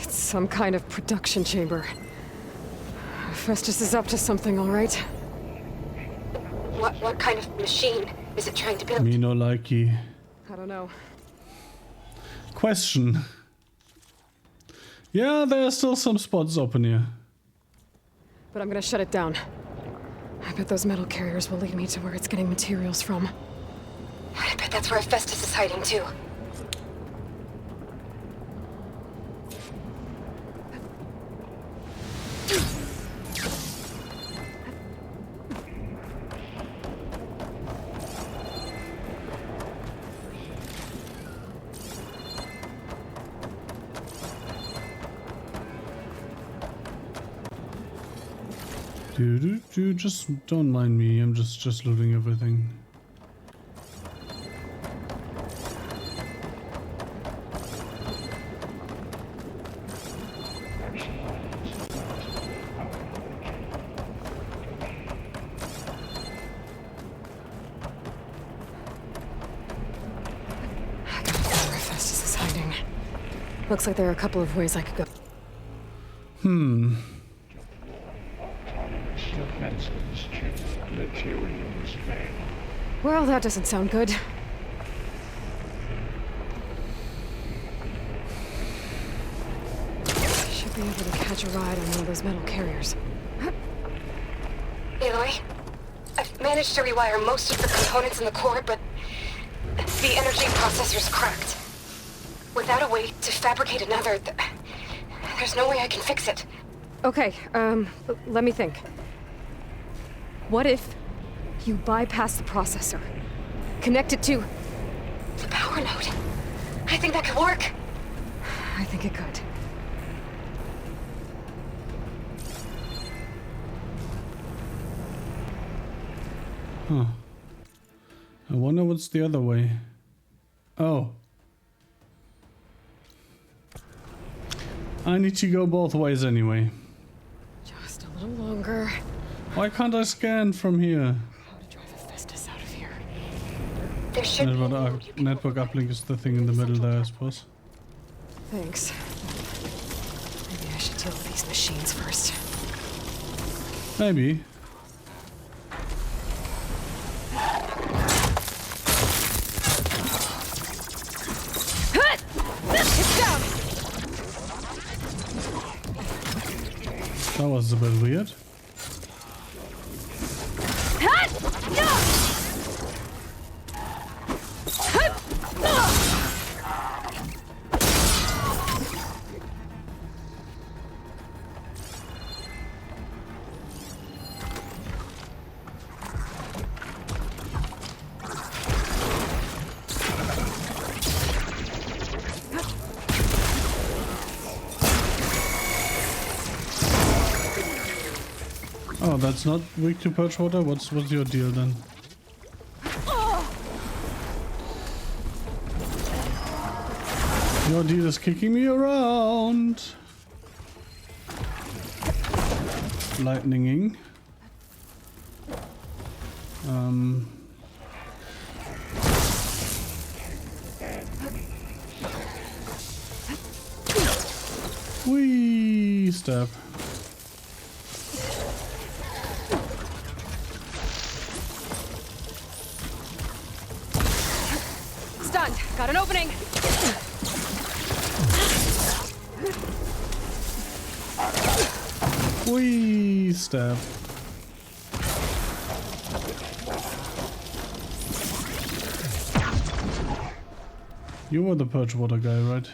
It's some kind of production chamber. Festus is up to something, all right? What kind of machine is it trying to build? Me no likey. I don't know. Question. Yeah, there are still some spots open here. But I'm gonna shut it down. I bet those metal carriers will lead me to where it's getting materials from. I bet that's where Festus is hiding too. Just don't mind me. I'm just looting everything. I gotta know where Festus is hiding. Looks like there are a couple of ways I could go. Well, that doesn't sound good. Should be able to catch a ride on one of those metal carriers. Aloy, I've managed to rewire most of the components in the core, but the energy processor's cracked. Without a way to fabricate another, there's no way I can fix it. Okay, let me think. What if you bypass the processor? Connect it to the power node. I think that could work. I think it could. Huh. I wonder what's the other way. Oh. I need to go both ways anyway. Just a little longer. Why can't I scan from here? How to drive Hephaestus out of here. There should Network uplink is the thing in the middle there, I suppose. Thanks. Maybe I should deal with these machines first. Maybe. It's down! That was a bit weird. Oh, that's not weak to purge water? What's your deal then? Your deal is kicking me around. Lightninging. Whee! Stab. Stunned. Got an opening. Whee! Stab. You were the purge water guy, right?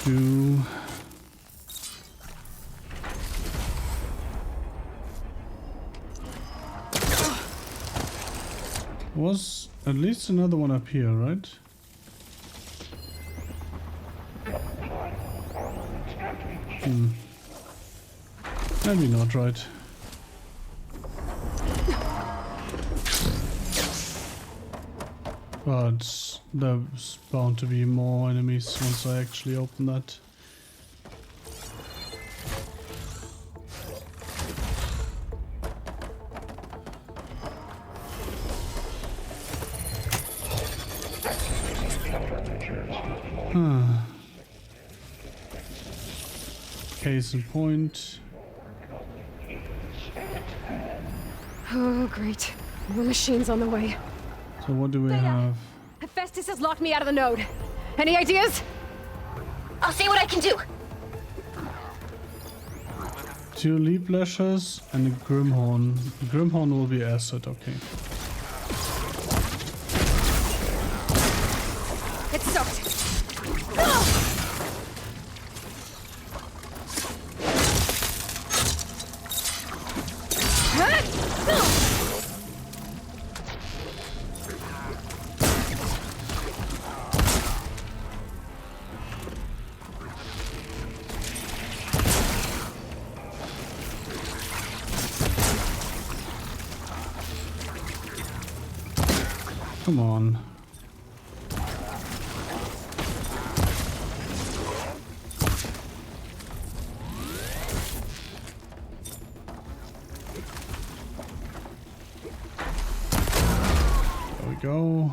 Do. Was at least another one up here, right? Maybe not, right? But there's bound to be more enemies once I actually open that. Case in point. Oh, great. More machines on the way. So what do we have? Hephaestus has locked me out of the node. Any ideas? I'll see what I can do. 2 leap lashers and a Grimhorn. Grimhorn will be acid, okay. It's soaked. Come on. There we go.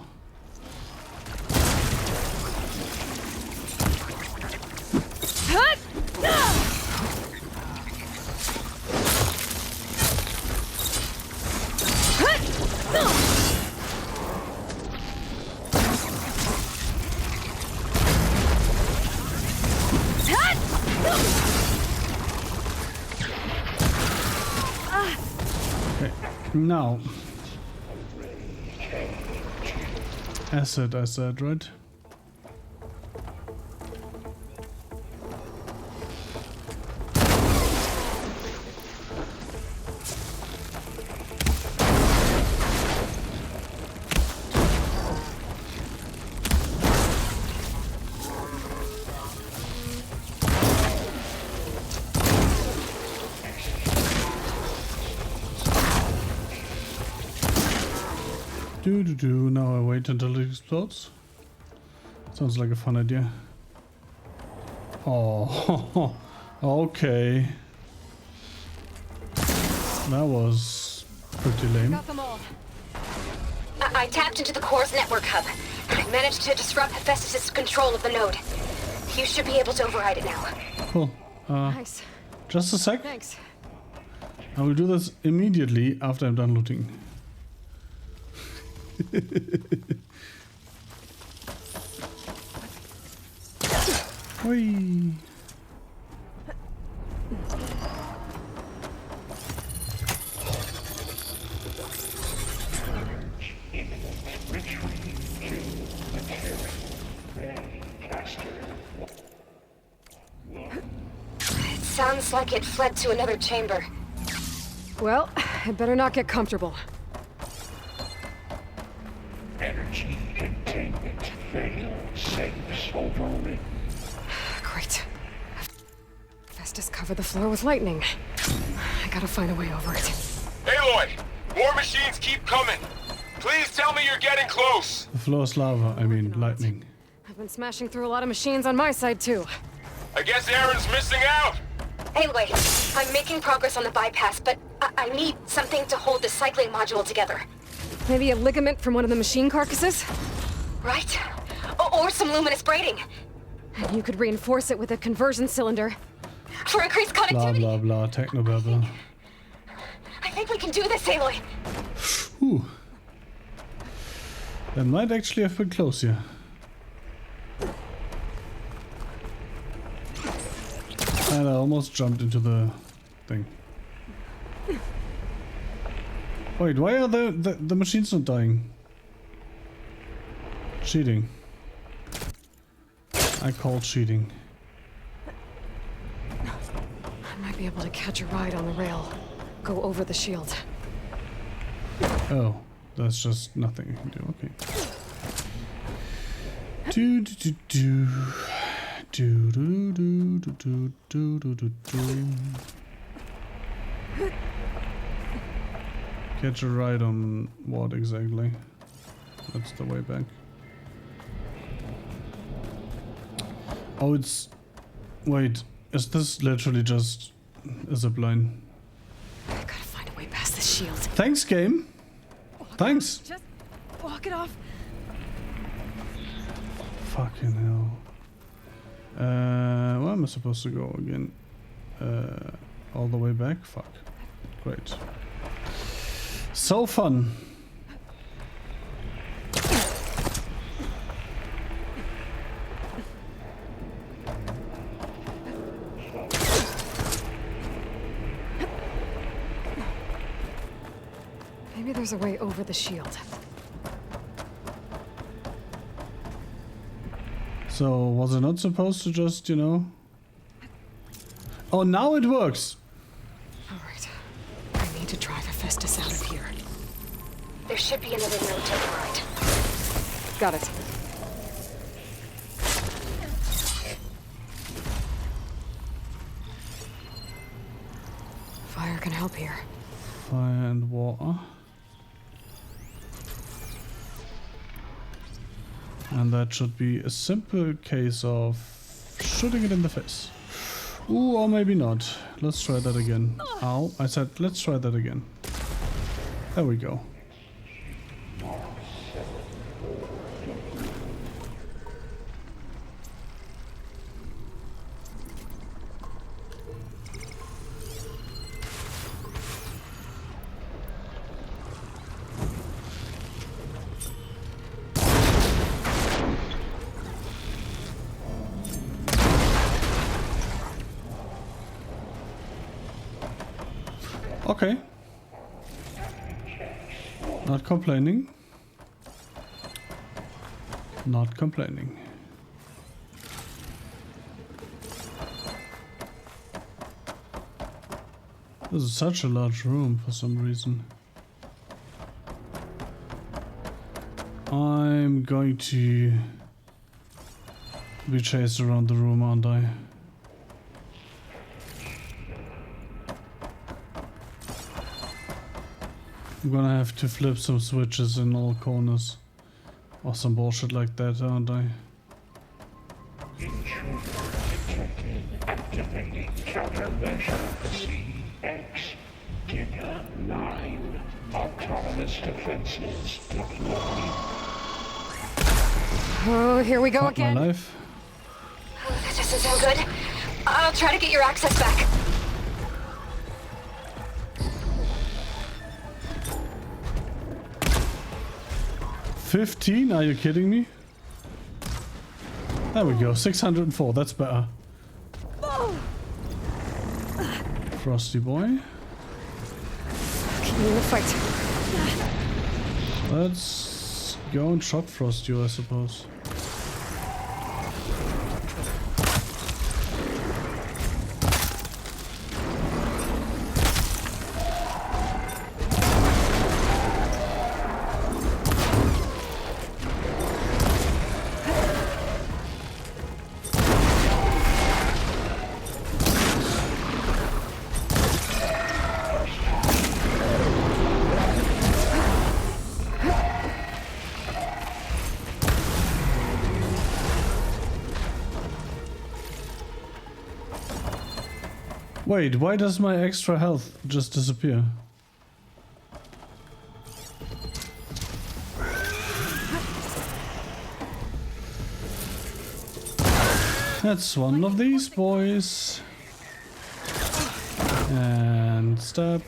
Now, Acid, I said, right? Now I wait until it explodes. Sounds like a fun idea. Oh, okay. That was pretty lame. Got them all. I tapped into the core's network hub. I managed to disrupt Hephaestus' control of the node. You should be able to override it now. Cool. Nice. Just a sec. Thanks. I will do this immediately after I'm done looting. Whee. It sounds like it fled to another chamber. Well, I better not get comfortable. Energy containment failed. Saves overrun. Great. Festus covered the floor with lightning. I gotta find a way over it. Aloy! More machines keep coming! Please tell me you're getting close! The floor is lava, I mean lightning. I've been smashing through a lot of machines on my side, too. I guess Aaron's missing out! Anyway, I'm making progress on the bypass, but I need something to hold the cycling module together. Maybe a ligament from one of the machine carcasses? Right? Or some luminous braiding. And you could reinforce it with a conversion cylinder. For increased Blah connectivity. blah blah, technobabble. I think we can do this, Aloy. Ooh. That might actually have been close here. And I almost jumped into the thing. Wait, why are the machines not dying? Cheating. I call cheating. I might be able to catch a ride on the rail. Go over the shield. Oh, that's just nothing I can do. Okay. Do do do do. Do do do do do do do do. Catch a ride on what exactly? That's the way back. Oh, it's... Wait, is this literally just a zipline? I gotta find a way past this shield. Thanks, game. Thanks. Just walk it off. Fucking hell. Where am I supposed to go again? All the way back? Fuck. Great. So fun. Maybe there's a way over the shield. So, was I not supposed to just, you know... Oh, now it works! Alright. I need to drive Hephaestus out of here. There should be another node to the right. Got it. Fire can help here. Fire and water. And that should be a simple case of shooting it in the face. Ooh, or maybe not. Let's try that again. Ow, I said let's try that again. There we go. Okay. Not complaining. Not complaining. This is such a large room for some reason. I'm going to be chased around the room, aren't I? I'm gonna have to flip some switches in all corners. Or some bullshit like that, aren't I? Activating countermeasure CX. Digger 9. Autonomous defenses deployed. Oh, here we go Fuck again. my life. Oh, that doesn't sound good. I'll try to get your access back. $15? Are you kidding me? There we go, 604, that's better. Frosty boy. Keep me in the fight. Let's go and shock frost you, I suppose. Wait, why does my extra health just disappear? That's one of these boys. And stab.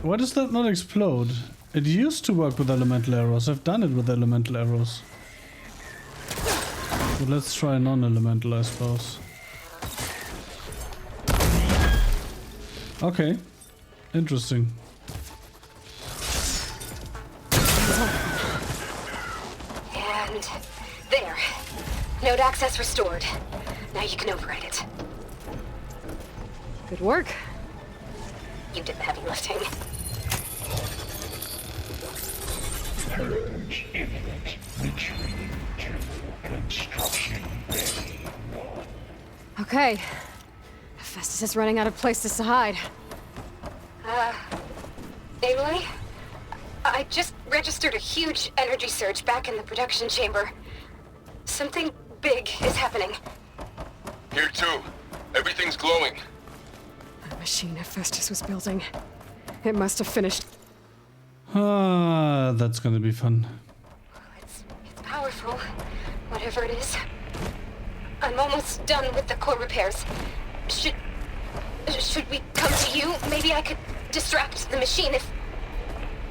Why does that not explode? It used to work with elemental arrows. I've done it with elemental arrows. But let's try non-elemental, I suppose. Okay. Interesting. And there. Node access restored. Now you can override it. Good work. You did the heavy lifting. Purge imminent. Retreating to construction bay. Okay. Festus is running out of places to hide. Aloy? I just registered a huge energy surge back in the production chamber. Something big is happening. Here too. Everything's glowing. The machine Festus was building. It must have finished. Ah, that's gonna be fun. It's powerful, whatever it is. I'm almost done with the core repairs. Should we come to you? Maybe I could distract the machine if...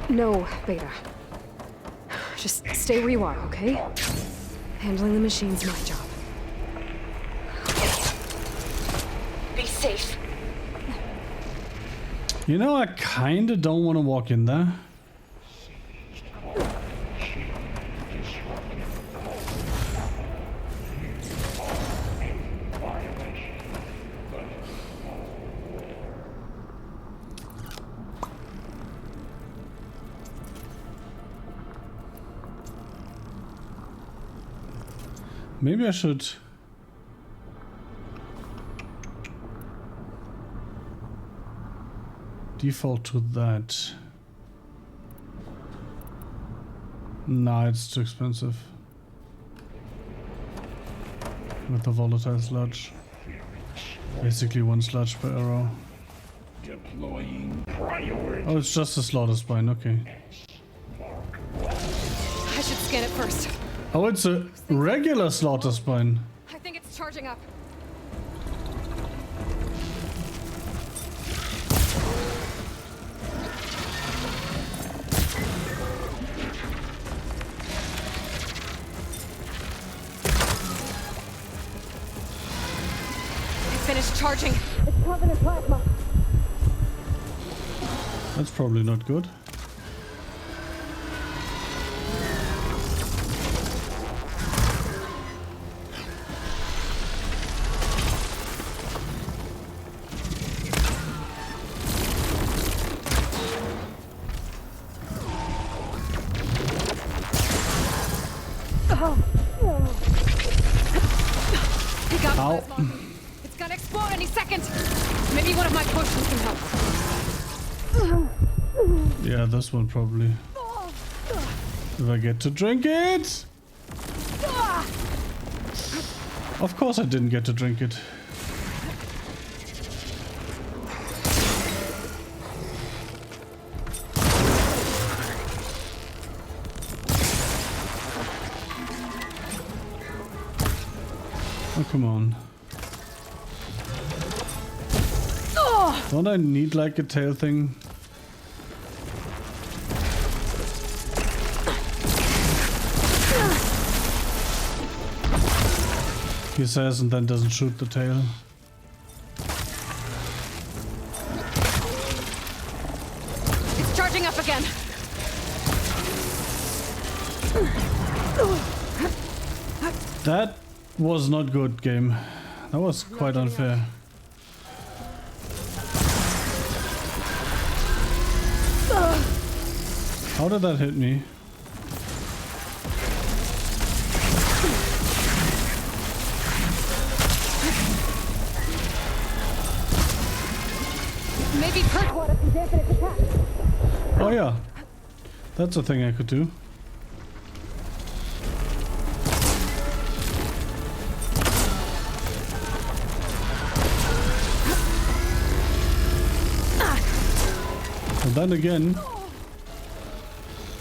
No, Beta. Just stay where you are, okay? Handling the machine's my job. Be safe. You know, I kinda don't want to walk in there. Maybe I should... default to that. Nah, it's too expensive. With the volatile sludge. Basically one sludge per arrow. Deploying priority. Oh, it's just a slaughter spine, okay. I should scan it first. Oh, it's a regular slaughter spine. I think it's charging up. charging. It's Covenant plasma. That's probably not good. He got Ow. plasma. It's gonna explode any second. Maybe one of my potions can help. Yeah, this one probably. If I get to drink it! Of course I didn't get to drink it. Oh, come on. Don't I need like a tail thing? He says and then doesn't shoot the tail. It's charging up again. That was not good, game. That was quite unfair. How did that hit me? Maybe purge water can dampen its attack. Oh yeah, that's a thing I could do. And then again,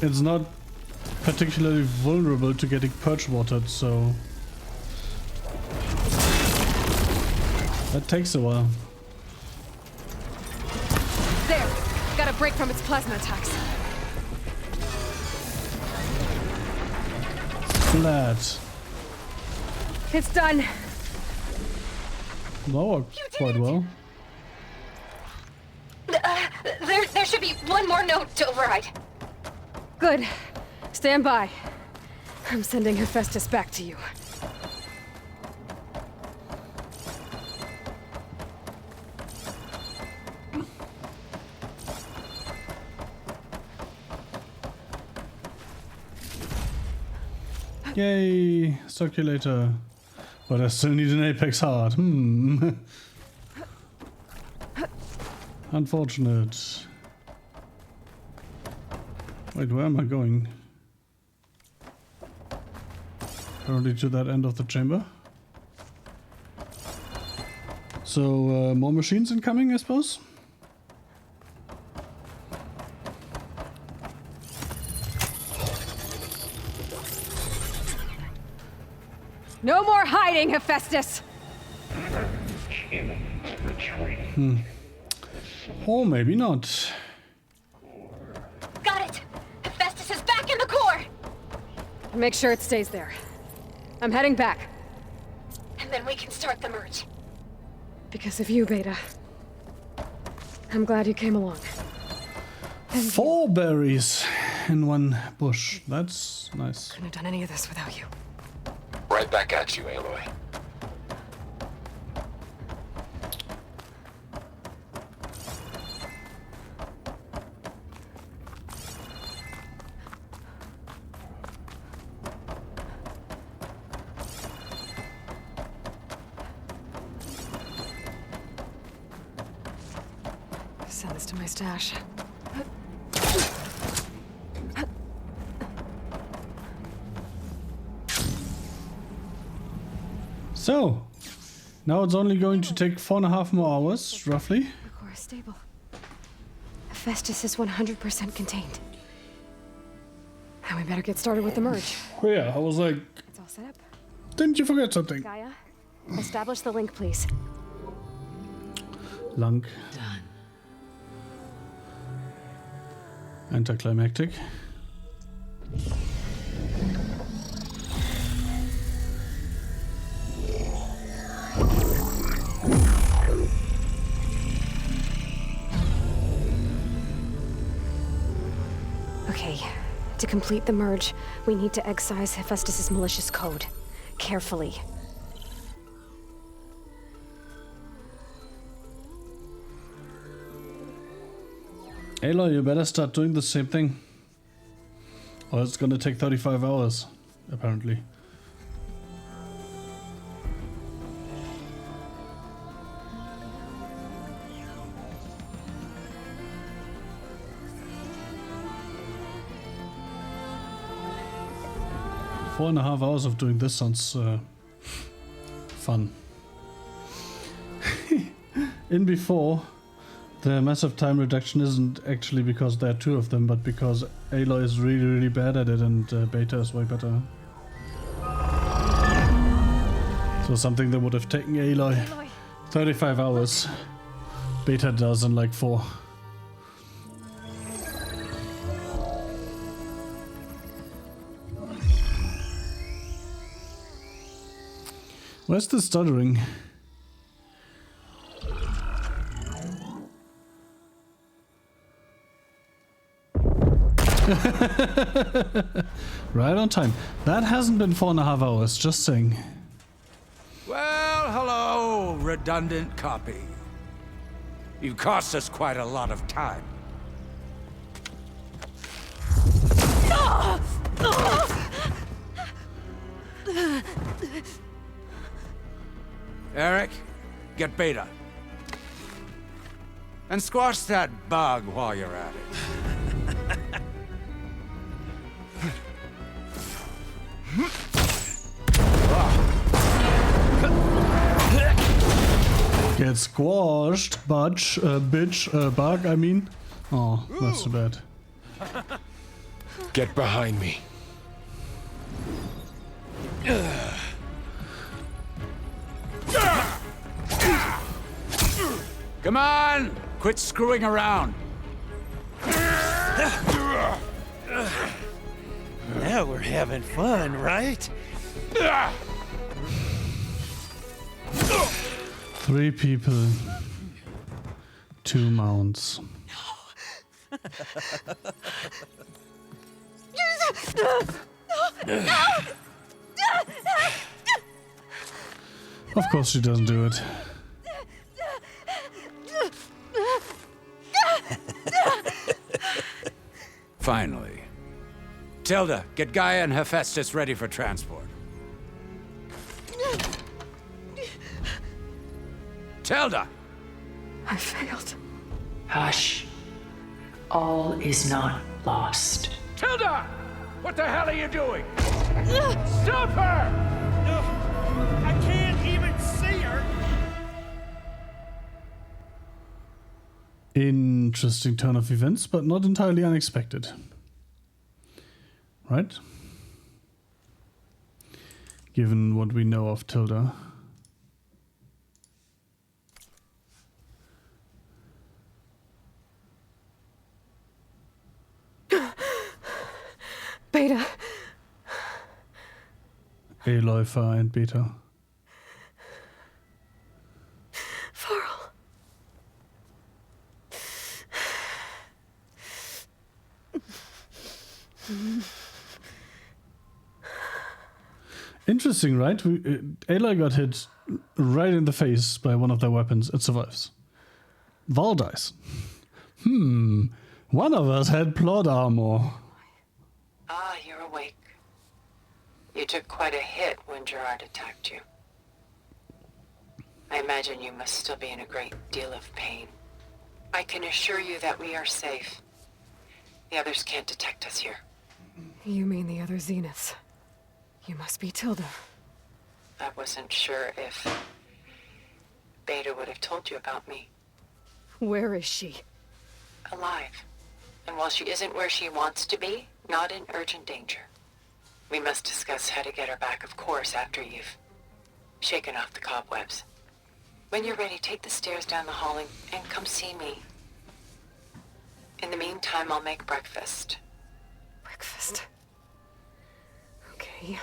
it's not particularly vulnerable to getting purge watered, so that takes a while. There. Got a break from its plasma attacks. Flat. It's done. That worked quite well. There should be one more note to override. Good. Stand by. I'm sending Hephaestus back to you. Yay, circulator. But I still need an apex heart. Unfortunate. Wait, where am I going? Apparently to that end of the chamber. So, more machines incoming, I suppose? No more hiding, Hephaestus! Or maybe not. Got it! Hephaestus is back in the core! Make sure it stays there. I'm heading back. And then we can start the merge. Because of you, Beta. I'm glad you came along. 4 berries in one bush. That's nice. Couldn't have done any of this without you. Right back at you, Aloy. Send this to my stash. So, now it's only going to take 4.5 more hours, roughly. The core is stable. Hephaestus is 100% contained. And we better get started with the merge. Oh yeah, I was like, It's all set up. didn't you forget something? Gaia, establish the link, please. Lunk. Done. Anticlimactic. Okay. To complete the merge, we need to excise Hephaestus' malicious code. Carefully. Aloy, you better start doing the same thing. Or it's gonna take 35 hours, apparently. Four and a half hours of doing this sounds fun. In before, the massive time reduction isn't actually because there are two of them, but because Aloy is really, really bad at it and Beta is way better. So something that would have taken Aloy 35 hours, Beta does in like 4. Where's the stuttering? Right on time. That hasn't been 4.5 hours, just saying. Well, hello, redundant copy. You've cost us quite a lot of time. Eric, get Beta. And squash that bug while you're at it. Get squashed, bug, I mean. Oh, that's too bad. Get behind me. Come on! Quit screwing around. Now we're having fun, right? 3 people, 2 mounts. Of course she doesn't do it. Finally. Tilda, get Gaia and Hephaestus ready for transport. Tilda! I failed. Hush. All is not lost. Tilda! What the hell are you doing? Stop her! I can't even see her! Interesting turn of events, but not entirely unexpected. Right? Given what we know of Tilda. Beta. Aloy and Beta. Farrell. Interesting, right? Aloy got hit right in the face by one of their weapons. It survives. Val dies. One of us had plot armor. Ah, you're awake. You took quite a hit when Gerard attacked you. I imagine you must still be in a great deal of pain. I can assure you that we are safe. The others can't detect us here. You mean the other Zeniths? You must be Tilda. I wasn't sure if Beta would have told you about me. Where is she? Alive. And while she isn't where she wants to be, not in urgent danger. We must discuss how to get her back, of course, after you've shaken off the cobwebs. When you're ready, take the stairs down the hall and come see me. In the meantime, I'll make breakfast. Breakfast. Okay.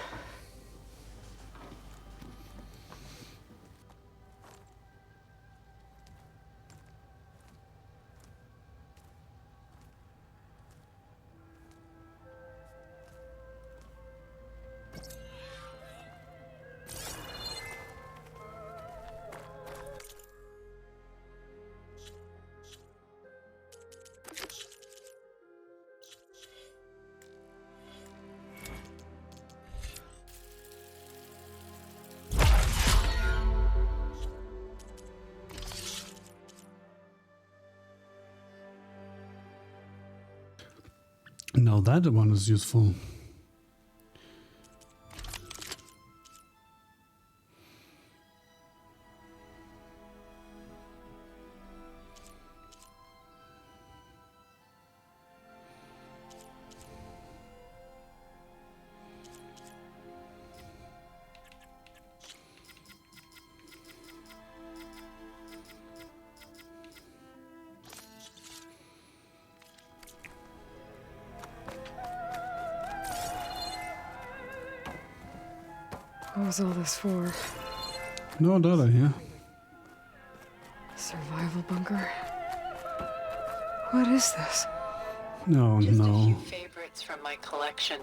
Now that one is useful. What was all this for? No data here. Survival bunker? What is this? No, Just a no. few favorites from my collection.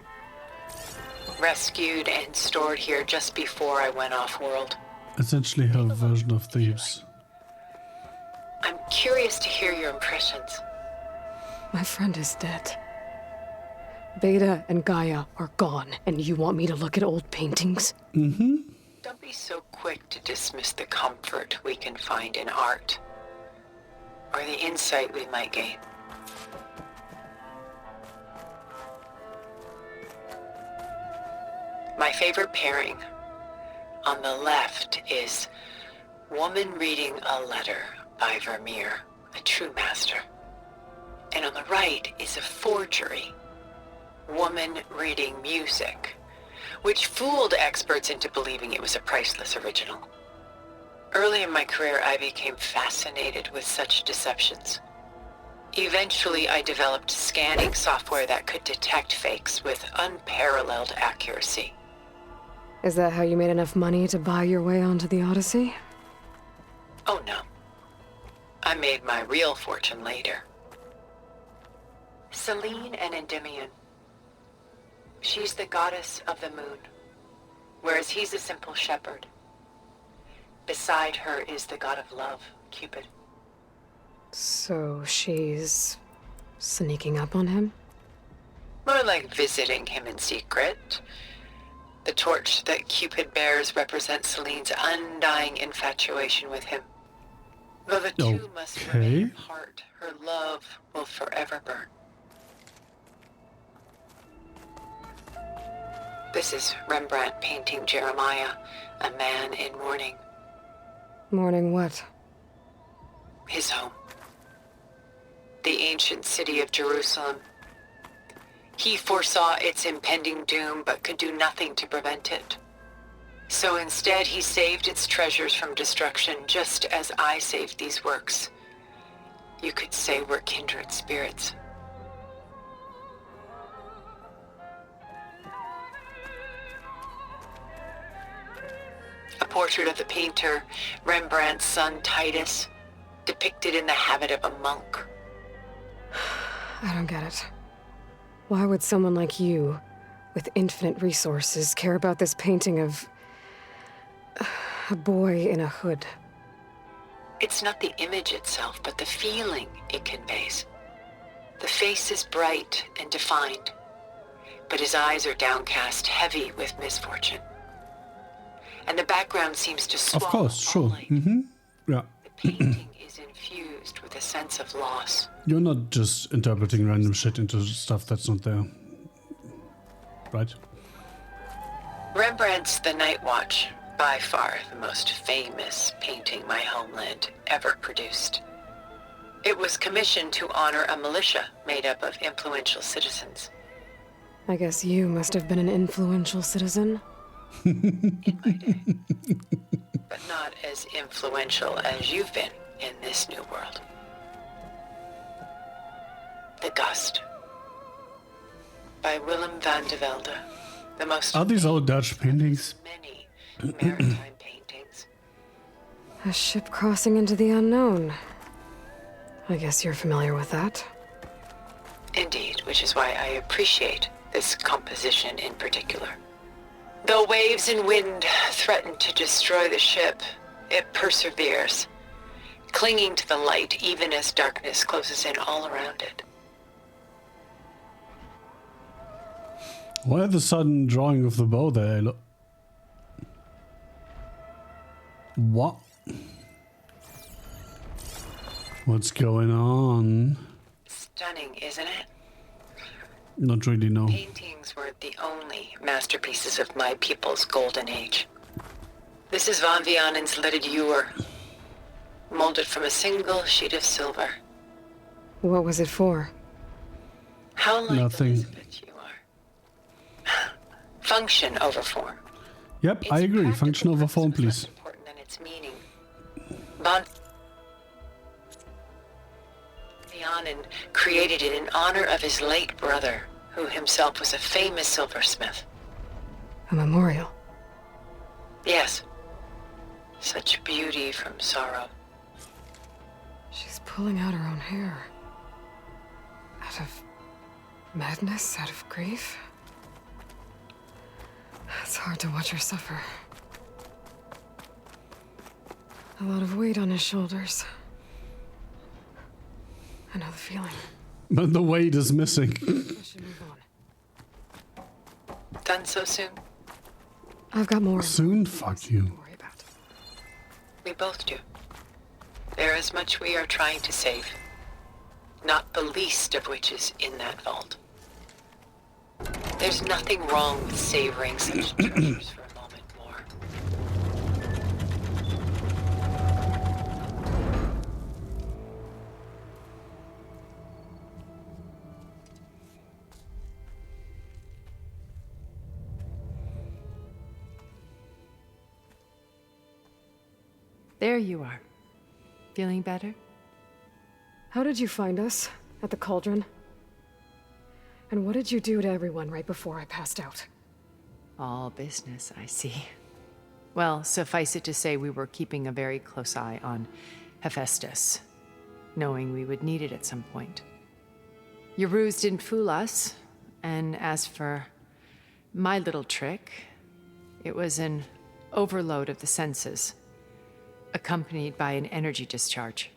Rescued and stored here just before I went off-world. Essentially her version of Thieves. I'm curious to hear your impressions. My friend is dead. Beta and Gaia are gone, and you want me to look at old paintings? Mm-hmm. Don't be so quick to dismiss the comfort we can find in art, or the insight we might gain. My favorite pairing on the left is Woman Reading a Letter by Vermeer, a true master. And on the right is a forgery, Woman Reading Music, which fooled experts into believing it was a priceless original. Early in my career, I became fascinated with such deceptions. Eventually, I developed scanning software that could detect fakes with unparalleled accuracy. Is that how you made enough money to buy your way onto the Odyssey? Oh no. I made my real fortune later. Selene and Endymion. She's the goddess of the moon, whereas he's a simple shepherd. Beside her is the god of love, Cupid. So she's sneaking up on him? More like visiting him in secret. The torch that Cupid bears represents Selene's undying infatuation with him. Though the two must remain apart, her love will forever burn. This is Rembrandt painting Jeremiah, a man in mourning. Mourning what? His home. The ancient city of Jerusalem. He foresaw its impending doom, but could do nothing to prevent it. So instead, he saved its treasures from destruction, just as I saved these works. You could say we're kindred spirits. A portrait of the painter, Rembrandt's son Titus, depicted in the habit of a monk. I don't get it. Why would someone like you, with infinite resources, care about this painting of a boy in a hood? It's not the image itself, but the feeling it conveys. The face is bright and defined, but his eyes are downcast, heavy with misfortune. And the background seems to swallow. Of course, sure. Mm-hmm. Yeah. The painting is infused with a sense of loss. You're not just interpreting random shit into stuff that's not there. Right? Rembrandt's The Night Watch, by far the most famous painting my homeland ever produced. It was commissioned to honor a militia made up of influential citizens. I guess you must have been an influential citizen. In my day. But not as influential as you've been in this new world. The Gust, by Willem van de Velde, the most... Are these all Dutch paintings? Many maritime paintings. A ship crossing into the unknown. I guess you're familiar with that. Indeed, which is why I appreciate this composition in particular. Though waves and wind threaten to destroy the ship, it perseveres, clinging to the light even as darkness closes in all around it. Why the sudden drawing of the bow there? What? What's going on? Stunning, isn't it? Not really, no. Paintings were the only masterpieces of my people's golden age. This is Von Vianen's leaded ewer, molded from a single sheet of silver. What was it for? How like Nothing. Elizabeth you are. Function over form. Yep, I agree. Function over form, please. Important than its meaning. Von Vianen created it in honor of his late brother, who himself was a famous silversmith. A memorial. Yes. Such beauty from sorrow. She's pulling out her own hair. Out of madness, out of grief. It's hard to watch her suffer. A lot of weight on his shoulders. I know the feeling. But the weight is missing. I should move on. Done so soon? I've got more. Soon? Fuck you. We both do. There is much we are trying to save. Not the least of which is in that vault. There's nothing wrong with savoring such treasures for a moment more. There you are. Feeling better? How did you find us? At the cauldron? And what did you do to everyone right before I passed out? All business, I see. Well, suffice it to say we were keeping a very close eye on Hephaestus, knowing we would need it at some point. Your ruse didn't fool us, and as for my little trick, it was an overload of the senses, accompanied by an energy discharge.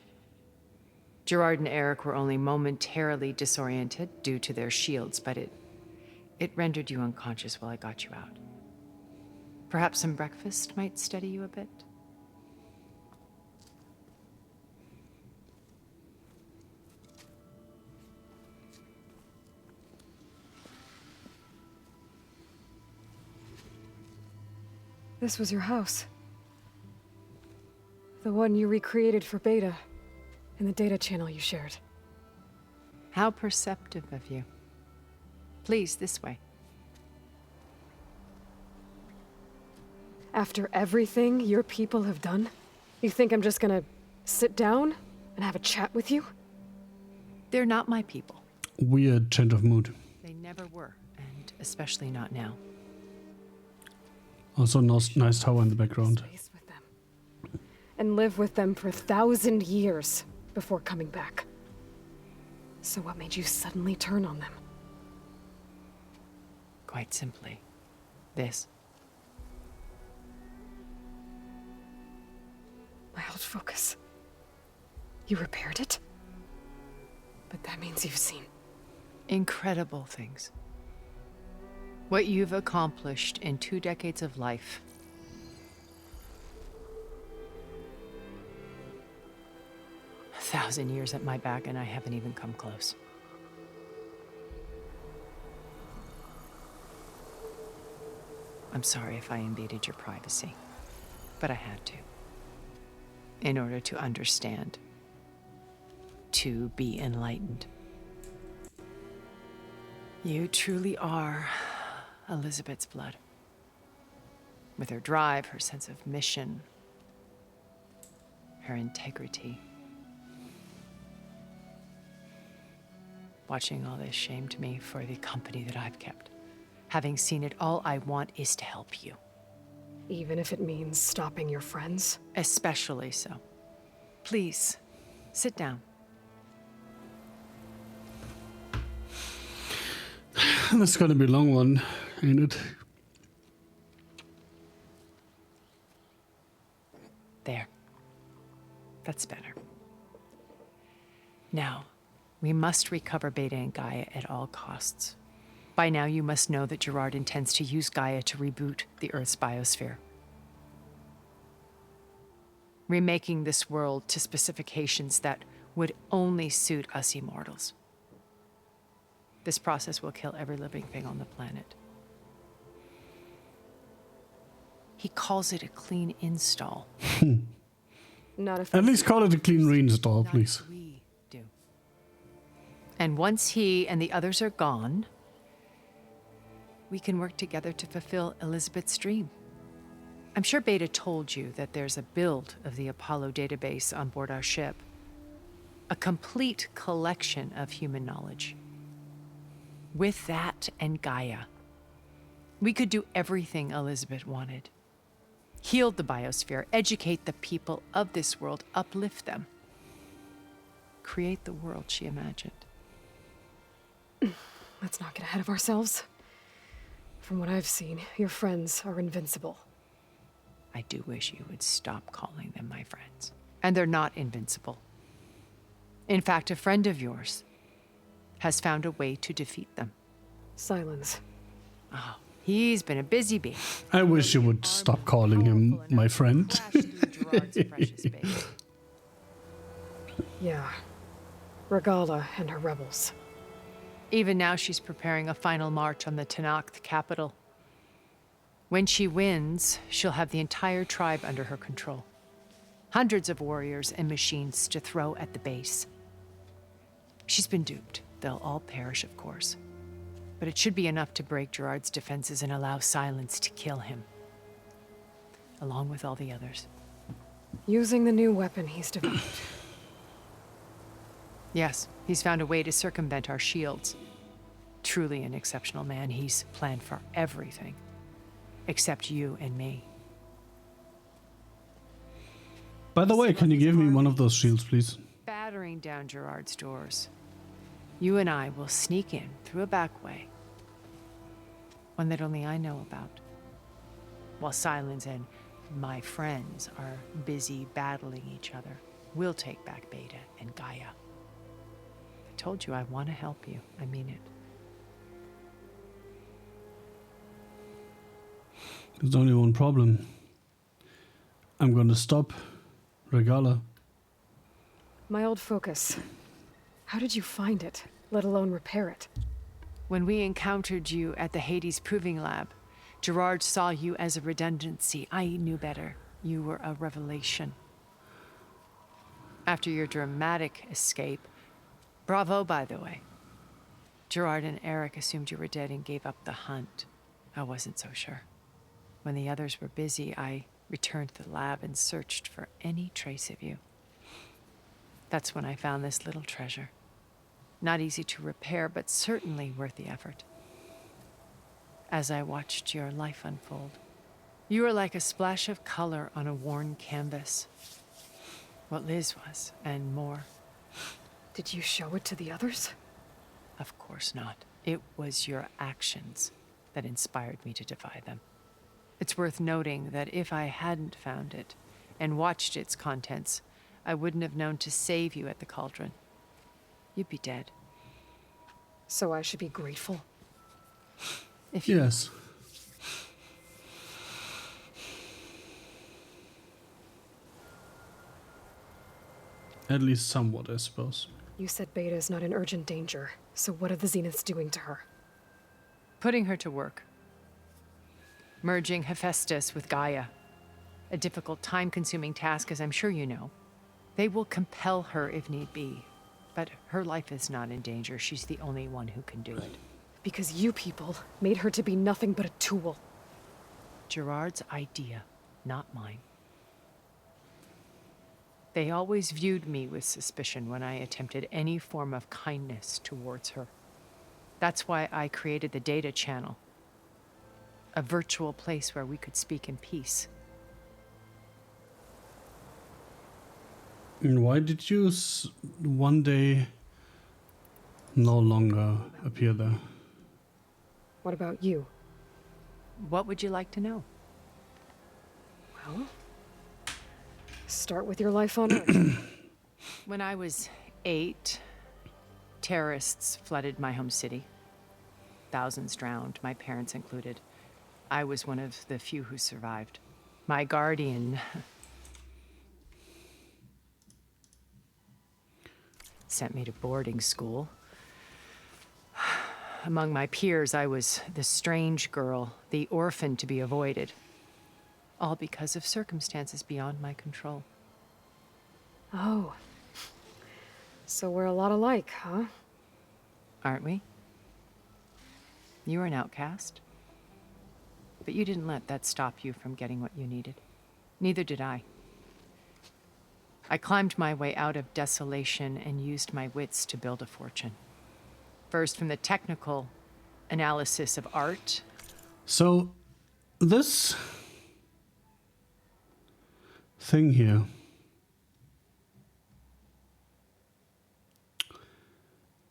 Gerard and Eric were only momentarily disoriented due to their shields, but it rendered you unconscious while I got you out. Perhaps some breakfast might steady you a bit? This was your house. The one you recreated for Beta, in the data channel you shared. How perceptive of you. Please, this way. After everything your people have done, you think I'm just gonna sit down and have a chat with you? They're not my people. Weird change of mood. They never were, and especially not now. Also, nice tower in the background. And live with them for 1,000 years before coming back. So what made you suddenly turn on them? Quite simply, this. My old focus. You repaired it? But that means you've seen incredible things. What you've accomplished in 2 decades of life. A 1,000 years at my back, and I haven't even come close. I'm sorry if I invaded your privacy, but I had to. In order to understand. To be enlightened. You truly are Elizabeth's blood. With her drive, her sense of mission, her integrity. Watching all this shamed me for the company that I've kept. Having seen it, all I want is to help you. Even if it means stopping your friends? Especially so. Please, sit down. This is gonna be a long one, ain't it? There. That's better. Now, we must recover Beta and Gaia at all costs. By now, you must know that Gerard intends to use Gaia to reboot the Earth's biosphere. Remaking this world to specifications that would only suit us immortals. This process will kill every living thing on the planet. He calls it a clean install. Not if At least call it a clean reinstall, please. We do. And once he and the others are gone, we can work together to fulfill Elizabeth's dream. I'm sure Beta told you that there's a build of the Apollo database on board our ship. A complete collection of human knowledge. With that and Gaia, we could do everything Elizabeth wanted. Heal the biosphere, educate the people of this world, uplift them. Create the world she imagined. Let's not get ahead of ourselves. From what I've seen, your friends are invincible. I do wish you would stop calling them my friends. And they're not invincible. In fact, a friend of yours has found a way to defeat them. Silence. Oh, he's been a busy bee. I wish you would stop calling him my friend. Yeah. Regala and her rebels. Even now, she's preparing a final march on the Tenakth capital. When she wins, she'll have the entire tribe under her control. Hundreds of warriors and machines to throw at the base. She's been duped. They'll all perish, of course. But it should be enough to break Gerard's defenses and allow Silence to kill him. Along with all the others. Using the new weapon he's developed. Yes, he's found a way to circumvent our shields. Truly an exceptional man. He's planned for everything. Except you and me. By the way, can you give me one of those shields, please? Battering down Gerard's doors. You and I will sneak in through a back way. One that only I know about. While Silence and my friends are busy battling each other, we'll take back Beta and Gaia. I told you I want to help you. I mean it. There's only one problem. I'm going to stop Regala. My old focus. How did you find it, let alone repair it? When we encountered you at the Hades Proving Lab, Gerard saw you as a redundancy. I knew better. You were a revelation. After your dramatic escape, bravo, by the way. Gerard and Eric assumed you were dead and gave up the hunt. I wasn't so sure. When the others were busy, I returned to the lab and searched for any trace of you. That's when I found this little treasure. Not easy to repair, but certainly worth the effort. As I watched your life unfold, you were like a splash of color on a worn canvas. What Liz was, and more. Did you show it to the others? Of course not. It was your actions that inspired me to defy them. It's worth noting that if I hadn't found it and watched its contents, I wouldn't have known to save you at the cauldron. You'd be dead. So I should be grateful? If yes. At least somewhat, I suppose. You said Beta is not in urgent danger, so what are the Zeniths doing to her? Putting her to work. Merging Hephaestus with Gaia. A difficult, time-consuming task, as I'm sure you know. They will compel her if need be. But her life is not in danger. She's the only one who can do it. Because you people made her to be nothing but a tool. Gerard's idea, not mine. They always viewed me with suspicion when I attempted any form of kindness towards her. That's why I created the data channel. A virtual place where we could speak in peace. And why did you one day no longer appear there? What about you? What would you like to know? Well, start with your life on Earth. When I was 8, terrorists flooded my home city. Thousands drowned, my parents included. I was one of the few who survived. My guardian sent me to boarding school. Among my peers, I was the strange girl, the orphan to be avoided. All because of circumstances beyond my control. Oh. So we're a lot alike, huh? Aren't we? You were an outcast. But you didn't let that stop you from getting what you needed. Neither did I. I climbed my way out of desolation and used my wits to build a fortune. First from the technical analysis of art. So, this thing here.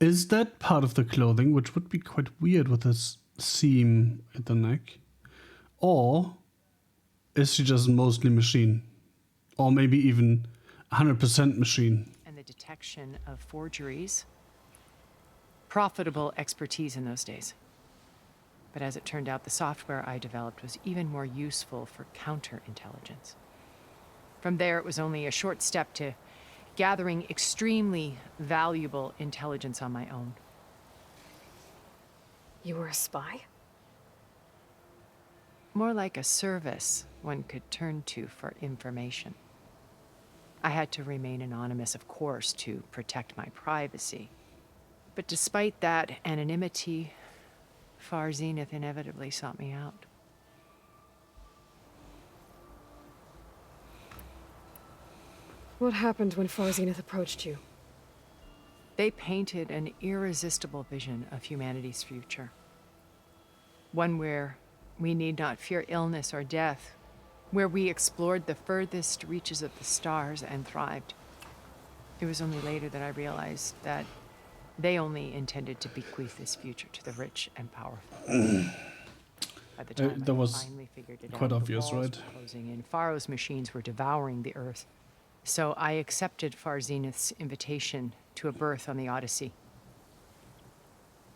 Is that part of the clothing, which would be quite weird with this seam at the neck? Or is she just mostly machine? Or maybe even 100% machine? And the detection of forgeries. Profitable expertise in those days. But as it turned out, the software I developed was even more useful for counterintelligence. From there, it was only a short step to gathering extremely valuable intelligence on my own. You were a spy? More like a service one could turn to for information. I had to remain anonymous, of course, to protect my privacy. But despite that anonymity, Far Zenith inevitably sought me out. What happened when Far Zenith approached you? They painted an irresistible vision of humanity's future. One where we need not fear illness or death, where we explored the furthest reaches of the stars and thrived. It was only later that I realized that they only intended to bequeath this future to the rich and powerful. By the time that I was finally figured it quite out, obvious, the walls right? were closing in. Pharaoh's machines were devouring the earth. So I accepted Far Zenith's invitation to a berth on the Odyssey.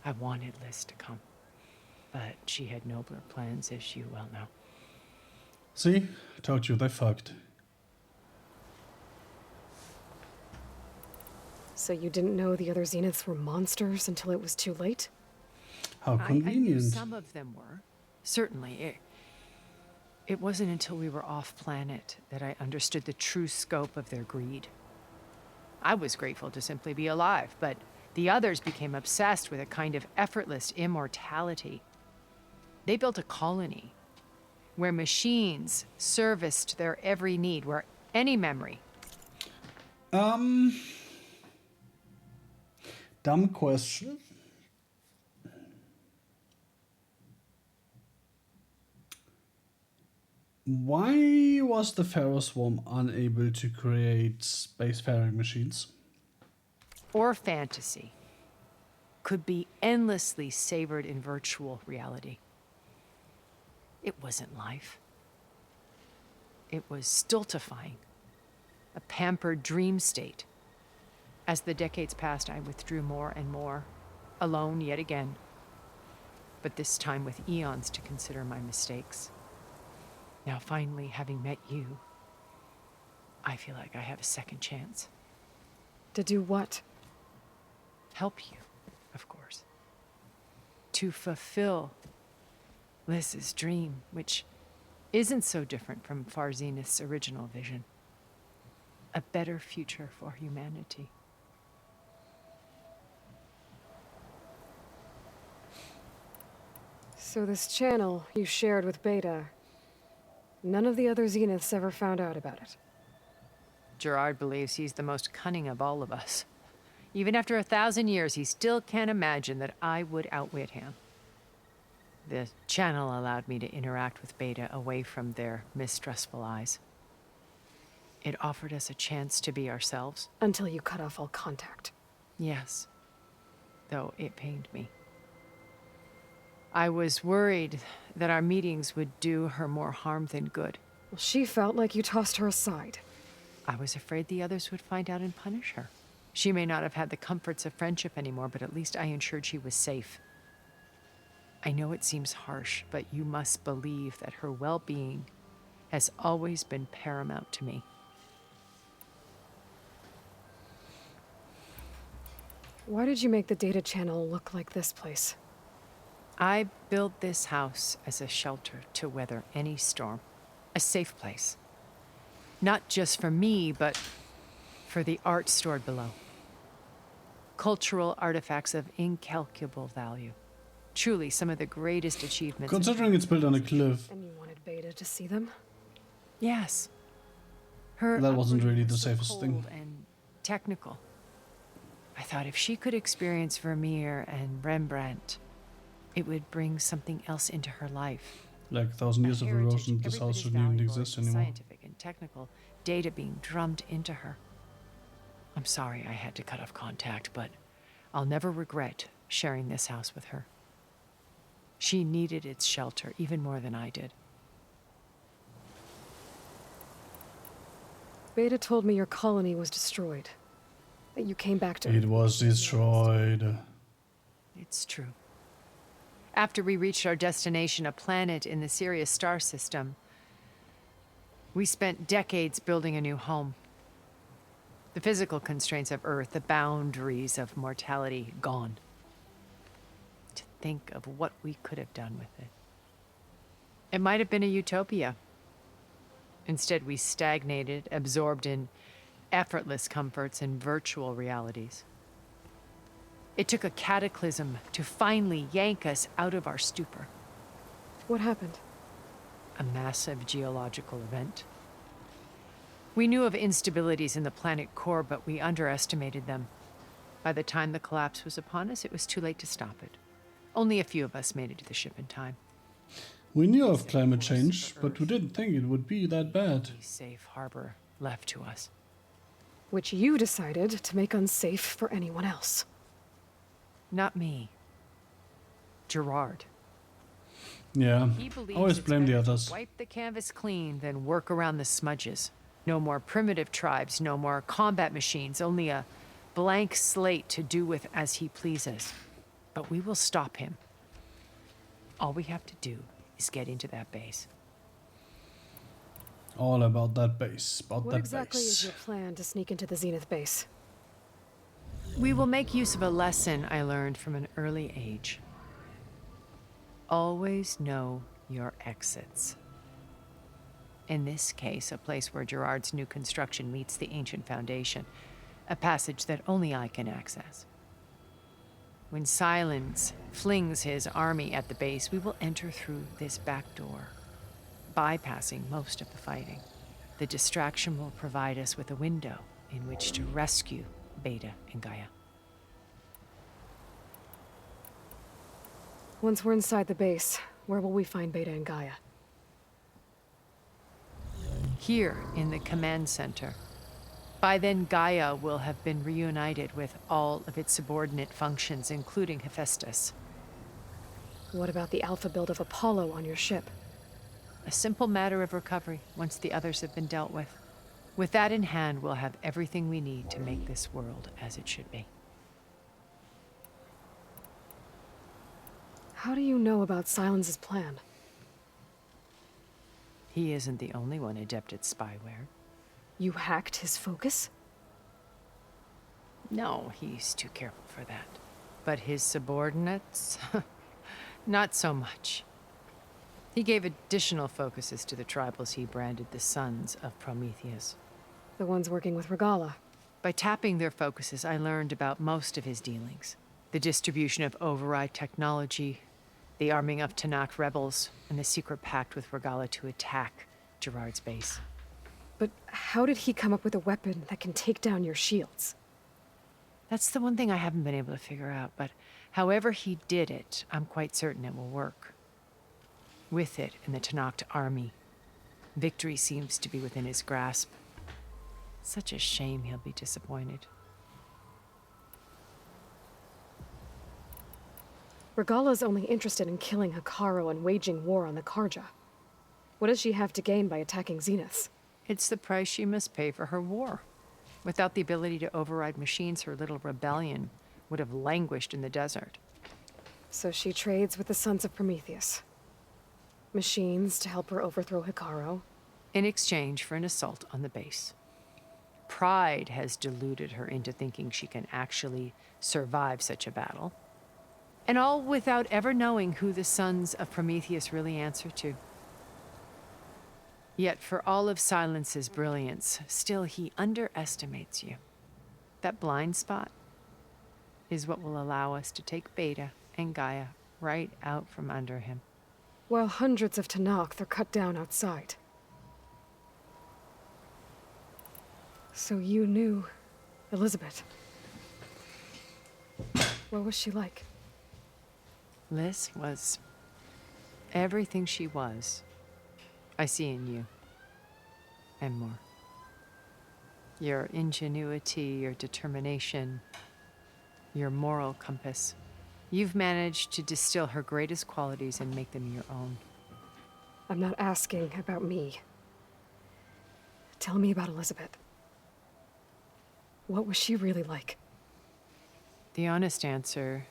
I wanted Liz to come, but she had nobler plans, as you well know. See? I told you, they fucked. So you didn't know the other Zeniths were monsters until it was too late? How I knew convenient. some of them were. Certainly. It wasn't until we were off-planet that I understood the true scope of their greed. I was grateful to simply be alive, but the others became obsessed with a kind of effortless immortality. They built a colony where machines serviced their every need, where any memory. Dumb question. Why was the Pharaoh Swarm unable to create spacefaring machines? Or fantasy could be endlessly savored in virtual reality. It wasn't life. It was stultifying, a pampered dream state. As the decades passed, I withdrew more and more, alone yet again, but this time with eons to consider my mistakes. Now, finally, having met you, I feel like I have a second chance. To do what? Help you, of course. To fulfill Liz's dream, which isn't so different from Far Zenith's original vision. A better future for humanity. So this channel you shared with Beta, none of the other Zeniths ever found out about it? Gerard believes he's the most cunning of all of us. Even after 1,000 years, he still can't imagine that I would outwit him. The channel allowed me to interact with Beta away from their mistrustful eyes. It offered us a chance to be ourselves. Until you cut off all contact. Yes, though it pained me. I was worried that our meetings would do her more harm than good. Well, she felt like you tossed her aside. I was afraid the others would find out and punish her. She may not have had the comforts of friendship anymore, but at least I ensured she was safe. I know it seems harsh, but you must believe that her well-being has always been paramount to me. Why did you make the data channel look like this place? I built this house as a shelter to weather any storm. A safe place. Not just for me, but for the art stored below. Cultural artifacts of incalculable value. Truly some of the greatest achievements. Considering it's built on a cliff. And you wanted Beta to see them? Yes. Her That wasn't really the upbringing was so safest thing. cold and technical. I thought if she could experience Vermeer and Rembrandt, it would bring something else into her life. Like 1,000 years of erosion, this house shouldn't even exist anymore. Scientific and technical data being drummed into her. I'm sorry I had to cut off contact, but I'll never regret sharing this house with her. She needed its shelter even more than I did. Beta told me your colony was destroyed. That you came back to Earth. It was destroyed. It's true. After we reached our destination, a planet in the Sirius star system, we spent decades building a new home. The physical constraints of Earth, the boundaries of mortality, gone. To think of what we could have done with it. It might have been a utopia. Instead, we stagnated, absorbed in effortless comforts and virtual realities. It took a cataclysm to finally yank us out of our stupor. What happened? A massive geological event. We knew of instabilities in the planet core, but we underestimated them. By the time the collapse was upon us, it was too late to stop it. Only a few of us made it to the ship in time. We knew of climate change, but we didn't think it would be that bad. Safe harbor left to us. Which you decided to make unsafe for anyone else. Not me. Gerard. Yeah, He believes always it's blame the better to others. wipe the canvas clean than work around the smudges. No more primitive tribes, no more combat machines, only a blank slate to do with as he pleases. But we will stop him. All we have to do is get into that base. All about that base, What exactly is your plan to sneak into the Zenith base? We will make use of a lesson I learned from an early age. Always know your exits. In this case, a place where Gerard's new construction meets the ancient foundation, a passage that only I can access. When Silence flings his army at the base, we will enter through this back door, bypassing most of the fighting. The distraction will provide us with a window in which to rescue Beta and Gaia. Once we're inside the base, where will we find Beta and Gaia? Here in the command center. By then, Gaia will have been reunited with all of its subordinate functions, including Hephaestus. What about the alpha build of Apollo on your ship? A simple matter of recovery once the others have been dealt with. With that in hand, we'll have everything we need to make this world as it should be. How do you know about Silence's plan? He isn't the only one adept at spyware. You hacked his focus? No, he's too careful for that. But his subordinates? Not so much. He gave additional focuses to the tribals he branded the Sons of Prometheus. The ones working with Regala. By tapping their focuses, I learned about most of his dealings. The distribution of override technology, the arming of Tanakh rebels, and the secret pact with Regala to attack Gerard's base. But how did he come up with a weapon that can take down your shields? That's the one thing I haven't been able to figure out, but however he did it, I'm quite certain it will work. With it and the Tanakh army, victory seems to be within his grasp. Such a shame he'll be disappointed. Regala's only interested in killing Hikaru and waging war on the Karja. What does she have to gain by attacking Zenith? It's the price she must pay for her war. Without the ability to override machines, her little rebellion would have languished in the desert. So she trades with the Sons of Prometheus. Machines to help her overthrow Hikaru. In exchange for an assault on the base. Pride has deluded her into thinking she can actually survive such a battle. And all without ever knowing who the sons of Prometheus really answer to. Yet for all of Silence's brilliance, still he underestimates you. That blind spot is what will allow us to take Beta and Gaia right out from under him. While hundreds of Tenakth are cut down outside. So you knew Elizabeth. What was she like? Liz was everything she was. I see in you. And more. Your ingenuity, your determination, your moral compass. You've managed to distill her greatest qualities and make them your own. I'm not asking about me. Tell me about Elizabeth. What was she really like? The honest answer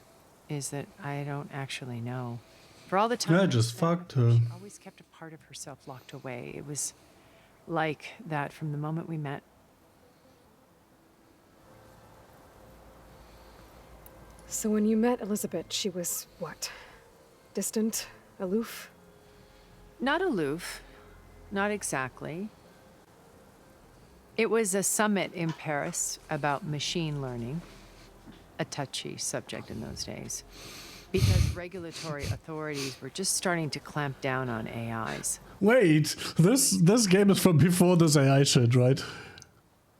is that I don't actually know. For all the time I just fucked her. she always kept a part of herself locked away. It was like that from the moment we met. So when you met Elizabeth, she was what? Distant? Aloof? Not aloof. Not exactly. It was a summit in Paris about machine learning. A touchy subject in those days. Because regulatory authorities were just starting to clamp down on AIs. Wait, this game is from before this AI shit, right?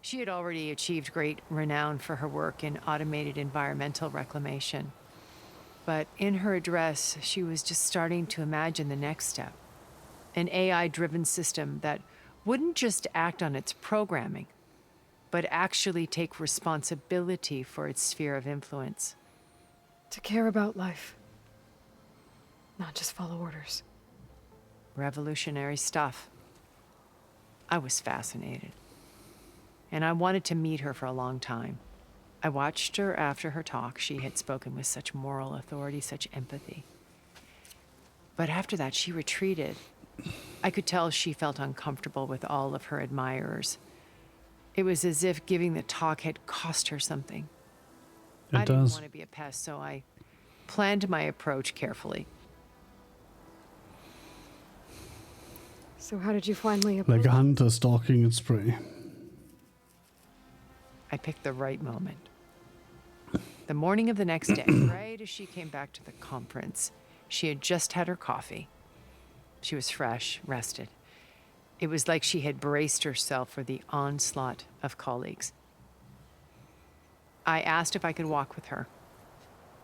She had already achieved great renown for her work in automated environmental reclamation. But in her address, she was just starting to imagine the next step. An AI-driven system that wouldn't just act on its programming, but actually take responsibility for its sphere of influence. To care about life. Not just follow orders. Revolutionary stuff. I was fascinated. And I wanted to meet her for a long time. I watched her after her talk. She had spoken with such moral authority, such empathy. But after that, she retreated. I could tell she felt uncomfortable with all of her admirers. It was as if giving the talk had cost her something. I didn't want to be a pest, so I planned my approach carefully. So how did you finally approach? Like a hunter stalking its prey. I picked the right moment. The morning of the next day, right as she came back to the conference, she had just had her coffee. She was fresh, rested. It was like she had braced herself for the onslaught of colleagues. I asked if I could walk with her,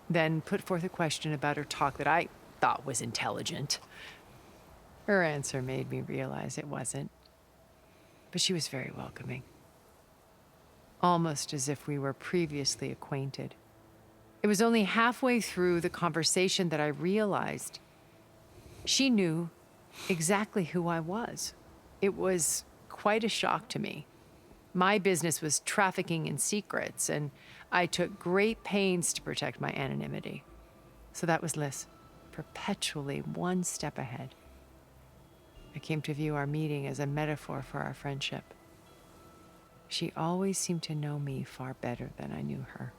then put forth a question about her talk that I thought was intelligent. Her answer made me realize it wasn't, but she was very welcoming. Almost as if we were previously acquainted. It was only halfway through the conversation that I realized she knew exactly who I was. It was quite a shock to me. My business was trafficking in secrets, and I took great pains to protect my anonymity. So that was Liz, perpetually one step ahead. I came to view our meeting as a metaphor for our friendship. She always seemed to know me far better than I knew her.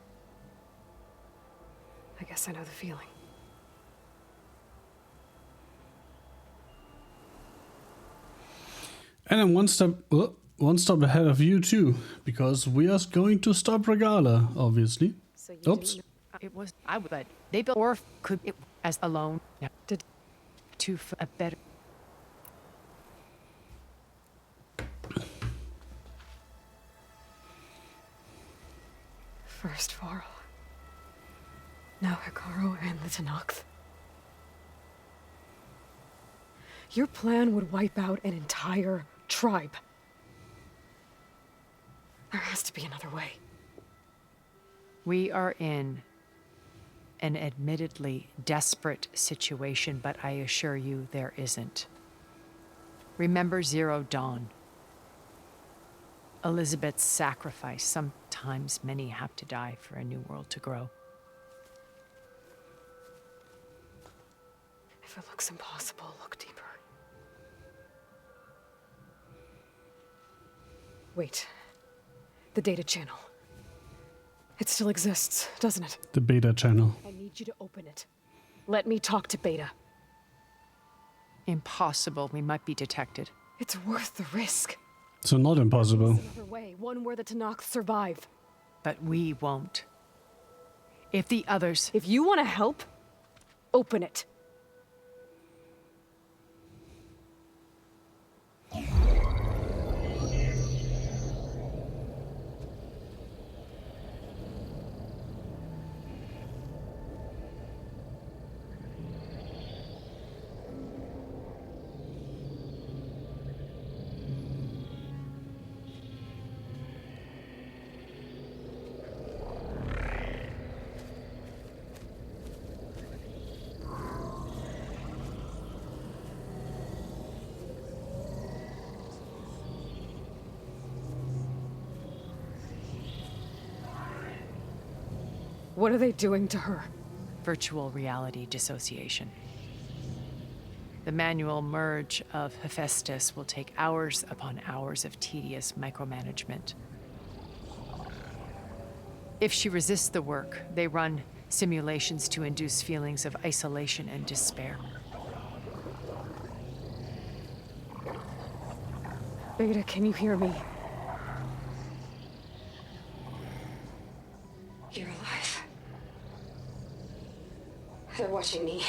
I guess I know the feeling. And I'm one step ahead of you too, because we are going to stop Regala, obviously. So Oops. It was but they built or could it as alone Did to a better. First Varl. Now Hikaru and the Tenakth. Your plan would wipe out an entire tribe. There has to be another way. We are in an admittedly desperate situation, but I assure you there isn't. Remember Zero Dawn. Elizabeth's sacrifice. Sometimes many have to die for a new world to grow. If it looks impossible, look deeper. Wait. The data channel. It still exists, doesn't it? The beta channel. I need you to open it. Let me talk to Beta. Impossible. We might be detected. It's worth the risk. So not impossible. There's another way, one where the Tenakth survive. But we won't. If the others... If you want to help, open it. What are they doing to her? Virtual reality dissociation. The manual merge of Hephaestus will take hours upon hours of tedious micromanagement. If she resists the work, they run simulations to induce feelings of isolation and despair. Beta, can you hear me? You're alive. They're watching me.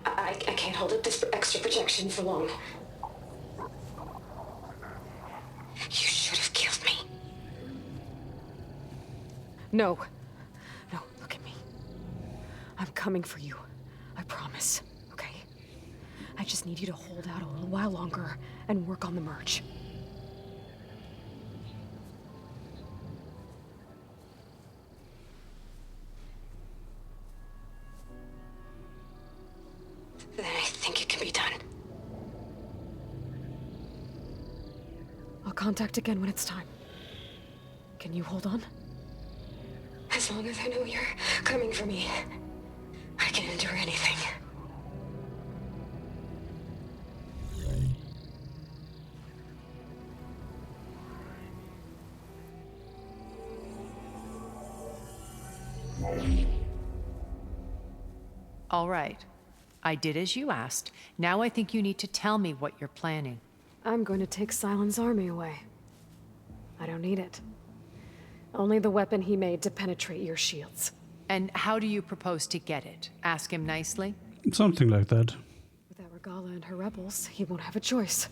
I can't hold up this extra projection for long. You should have killed me. No. No, look at me. I'm coming for you. I promise, okay? I just need you to hold out a little while longer and work on the merge. Then I think it can be done. I'll contact again when it's time. Can you hold on? As long as I know you're coming for me, I can endure anything. All right. I did as you asked. Now I think you need to tell me what you're planning. I'm going to take Silent's army away. I don't need it. Only the weapon he made to penetrate your shields. And how do you propose to get it? Ask him nicely? Something like that. Without Regala and her rebels, he won't have a choice.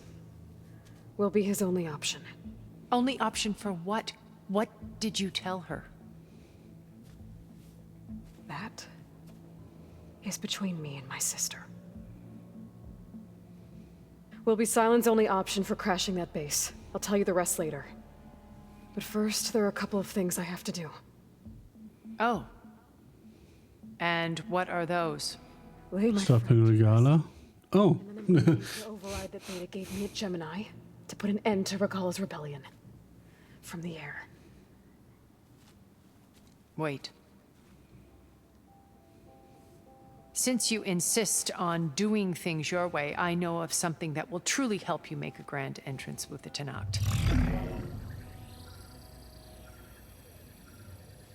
We'll be his only option. Only option for what? What did you tell her? That is between me and my sister. Will be Silent's only option for crashing that base. I'll tell you the rest later. But first, there are a couple of things I have to do. Oh. And what are those? Lay my Stopping Regala. Oh. and then I'm going to override that Beta gave me at Gemini to put an end to Regala's rebellion. From the air. Wait. Since you insist on doing things your way, I know of something that will truly help you make a grand entrance with the Tenakth.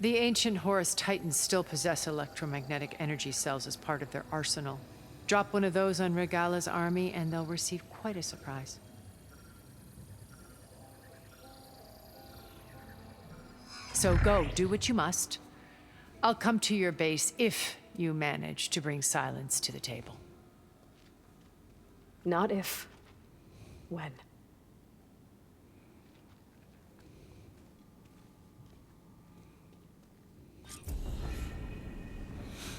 The ancient Horus Titans still possess electromagnetic energy cells as part of their arsenal. Drop one of those on Regala's army and they'll receive quite a surprise. So go, do what you must. I'll come to your base if you manage to bring Silence to the table. Not if. When.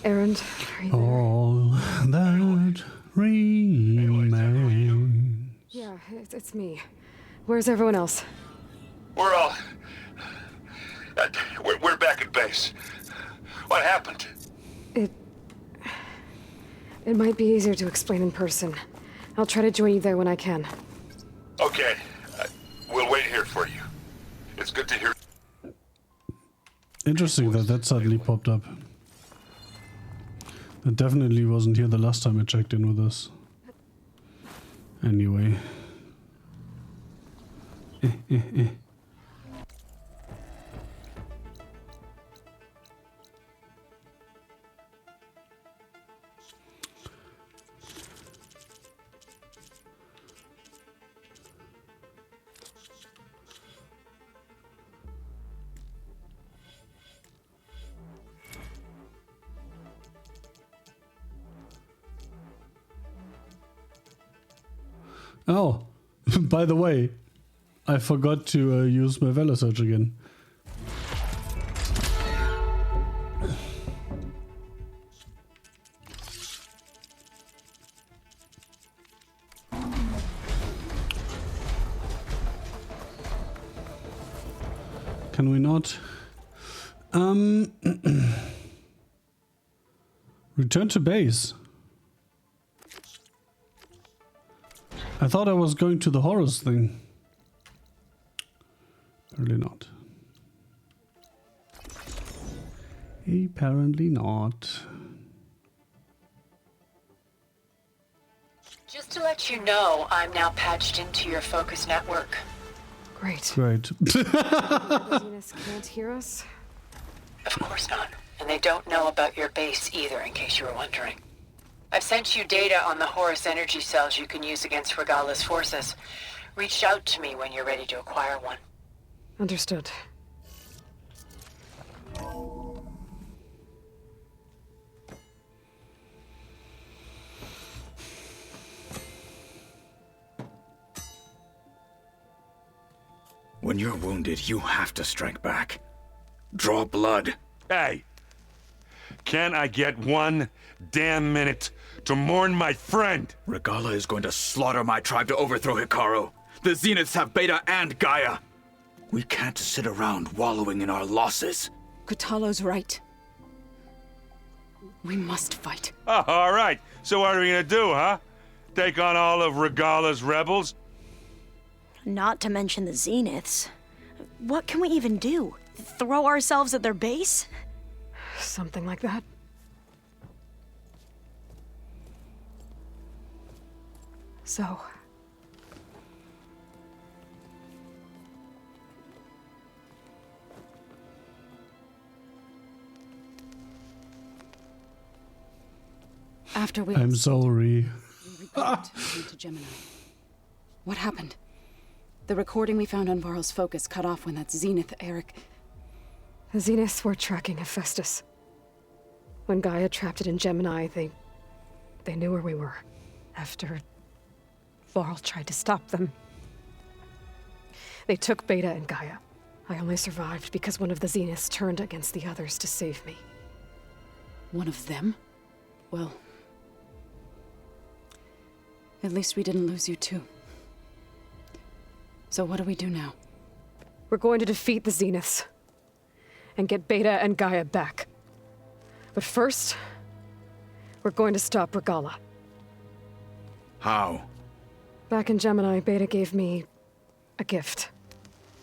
Erend, are you there? All that remains. Yeah, it's me. Where's everyone else? We're all... we're back at base. What happened? It might be easier to explain in person. I'll try to join you there when I can. Okay. We'll wait here for you. It's good to hear. Interesting that that suddenly popped up. It definitely wasn't here the last time I checked in with us. Anyway. Oh, by the way, I forgot to use my Valor Surge again. Can we not? Return to base. I thought I was going to the Horus thing. Apparently not. Apparently not. Just to let you know, I'm now patched into your focus network. Great. Great. The Venus can't hear us? Of course not. And they don't know about your base either, in case you were wondering. I've sent you data on the Horus energy cells you can use against Regala's forces. Reach out to me when you're ready to acquire one. Understood. When you're wounded, you have to strike back. Draw blood. Hey! Can I get 1 damn minute to mourn my friend? Regala is going to slaughter my tribe to overthrow Hikaru. The Zeniths have Beta and Gaia. We can't sit around wallowing in our losses. Kutalo's right. We must fight. Oh, all right. So what are we gonna do, huh? Take on all of Regala's rebels? Not to mention the Zeniths. What can we even do? Throw ourselves at their base? Something like that. So... After we... I'm sorry. We regrouped to Gemini. What happened? The recording we found on Varl's focus cut off when that Zenith, Eric... The Zeniths were tracking Hephaestus. When Gaia trapped it in Gemini, they knew where we were. After Varl tried to stop them. They took Beta and Gaia. I only survived because one of the Zeniths turned against the others to save me. One of them? Well... At least we didn't lose you too. So what do we do now? We're going to defeat the Zeniths. And get Beta and Gaia back. But first, we're going to stop Regala. How? Back in Gemini, Beta gave me a gift.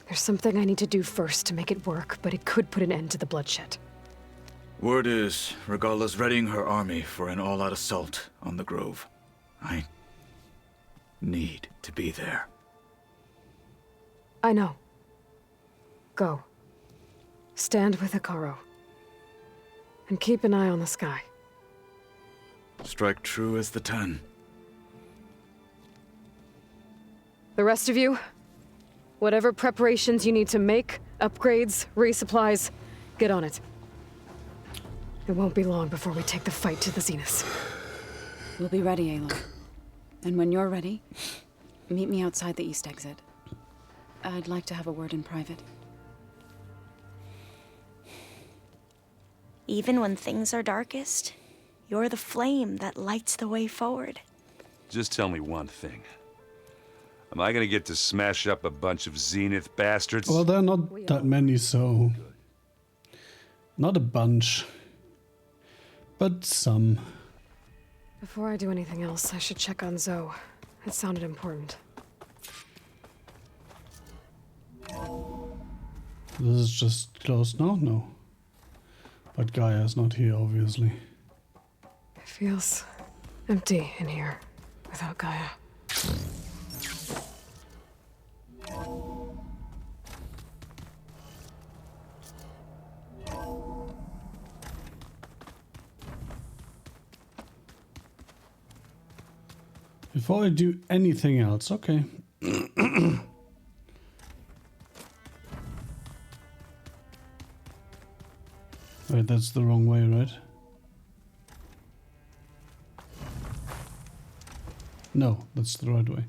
There's something I need to do first to make it work, but it could put an end to the bloodshed. Word is, Regala's readying her army for an all-out assault on the Grove. I need to be there. I know. Go. Stand with Hikaru. And keep an eye on the sky. Strike true as the 10. The rest of you, whatever preparations you need to make, upgrades, resupplies, get on it. It won't be long before we take the fight to the Zeniths. We'll be ready, Aloy. And when you're ready, meet me outside the east exit. I'd like to have a word in private. Even when things are darkest, you're the flame that lights the way forward. Just tell me one thing. Am I gonna get to smash up a bunch of Zenith bastards? Well, there are not that many, so... Not a bunch. But some. Before I do anything else, I should check on Zoe. It sounded important. This is just closed now? No. But Gaia is not here, obviously. It feels empty in here without Gaia. Before I do anything else, okay. Wait, that's the wrong way, right? No, that's the right way.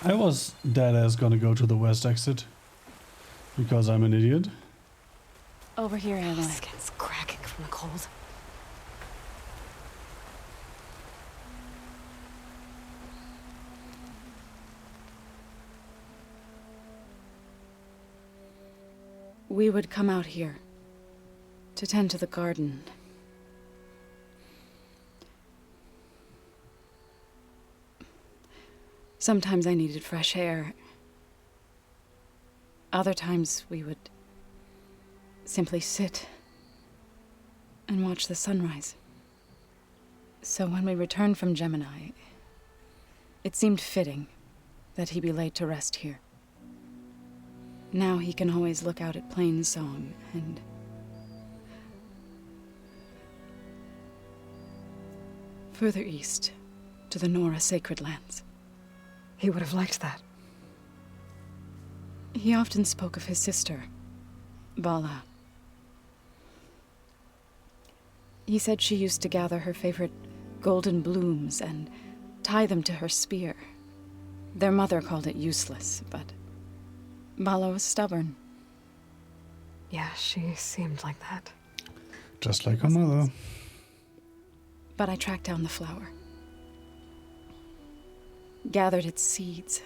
I was dead ass gonna go to the west exit. Because I'm an idiot. Over here, Aloy. My skin's cracking from the cold. We would come out here to tend to the garden. Sometimes I needed fresh air. Other times we would simply sit and watch the sunrise. So when we returned from Gemini, it seemed fitting that he be laid to rest here. Now he can always look out at Plain Song and further east to the Nora Sacred Lands. He would have liked that. He often spoke of his sister, Bala. He said she used to gather her favorite golden blooms and tie them to her spear. Their mother called it useless, but Bala was stubborn. Yeah, she seemed like that. Just like her mother. But I tracked down the flower. Gathered its seeds.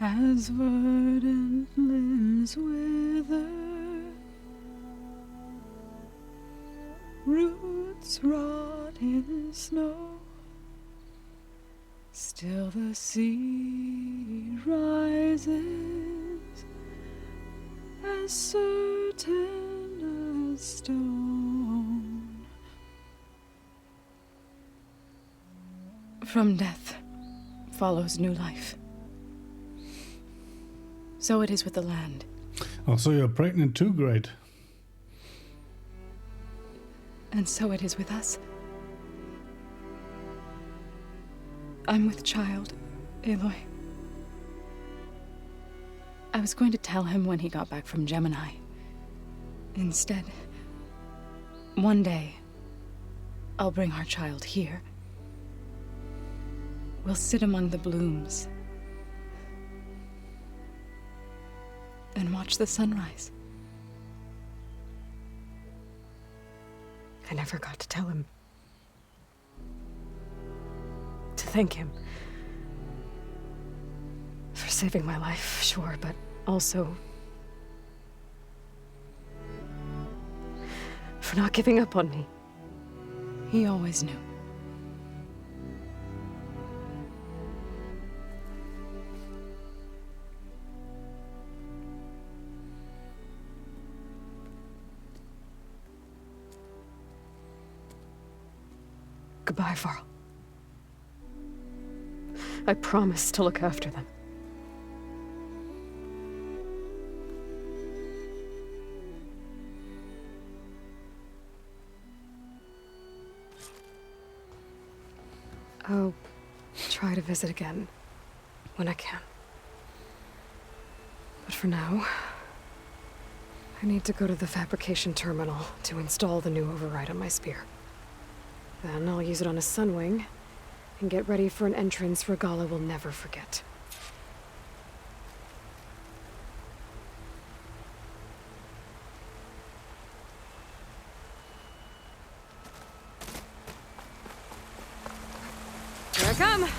As verdant limbs wither, roots rot in snow, still the sea rises, as certain as stone. From death follows new life. So it is with the land. Oh, so you're pregnant too? Great. And so it is with us. I'm with child, Aloy. I was going to tell him when he got back from Gemini. Instead, one day, I'll bring our child here. We'll sit among the blooms and watch the sunrise. I never got to tell him. To thank him. For saving my life, sure, but also for not giving up on me. He always knew. Goodbye, Varl. I promise to look after them. I'll try to visit again when I can. But for now, I need to go to the fabrication terminal to install the new override on my spear. Then I'll use it on a sunwing and get ready for an entrance Regala will never forget. Here I come!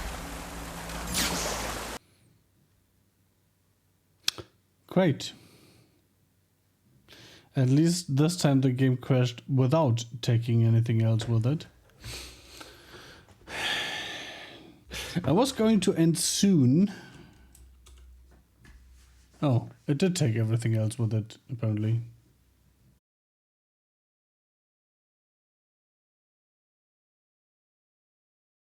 Great. At least this time the game crashed without taking anything else with it. I was going to end soon. Oh, it did take everything else with it, apparently.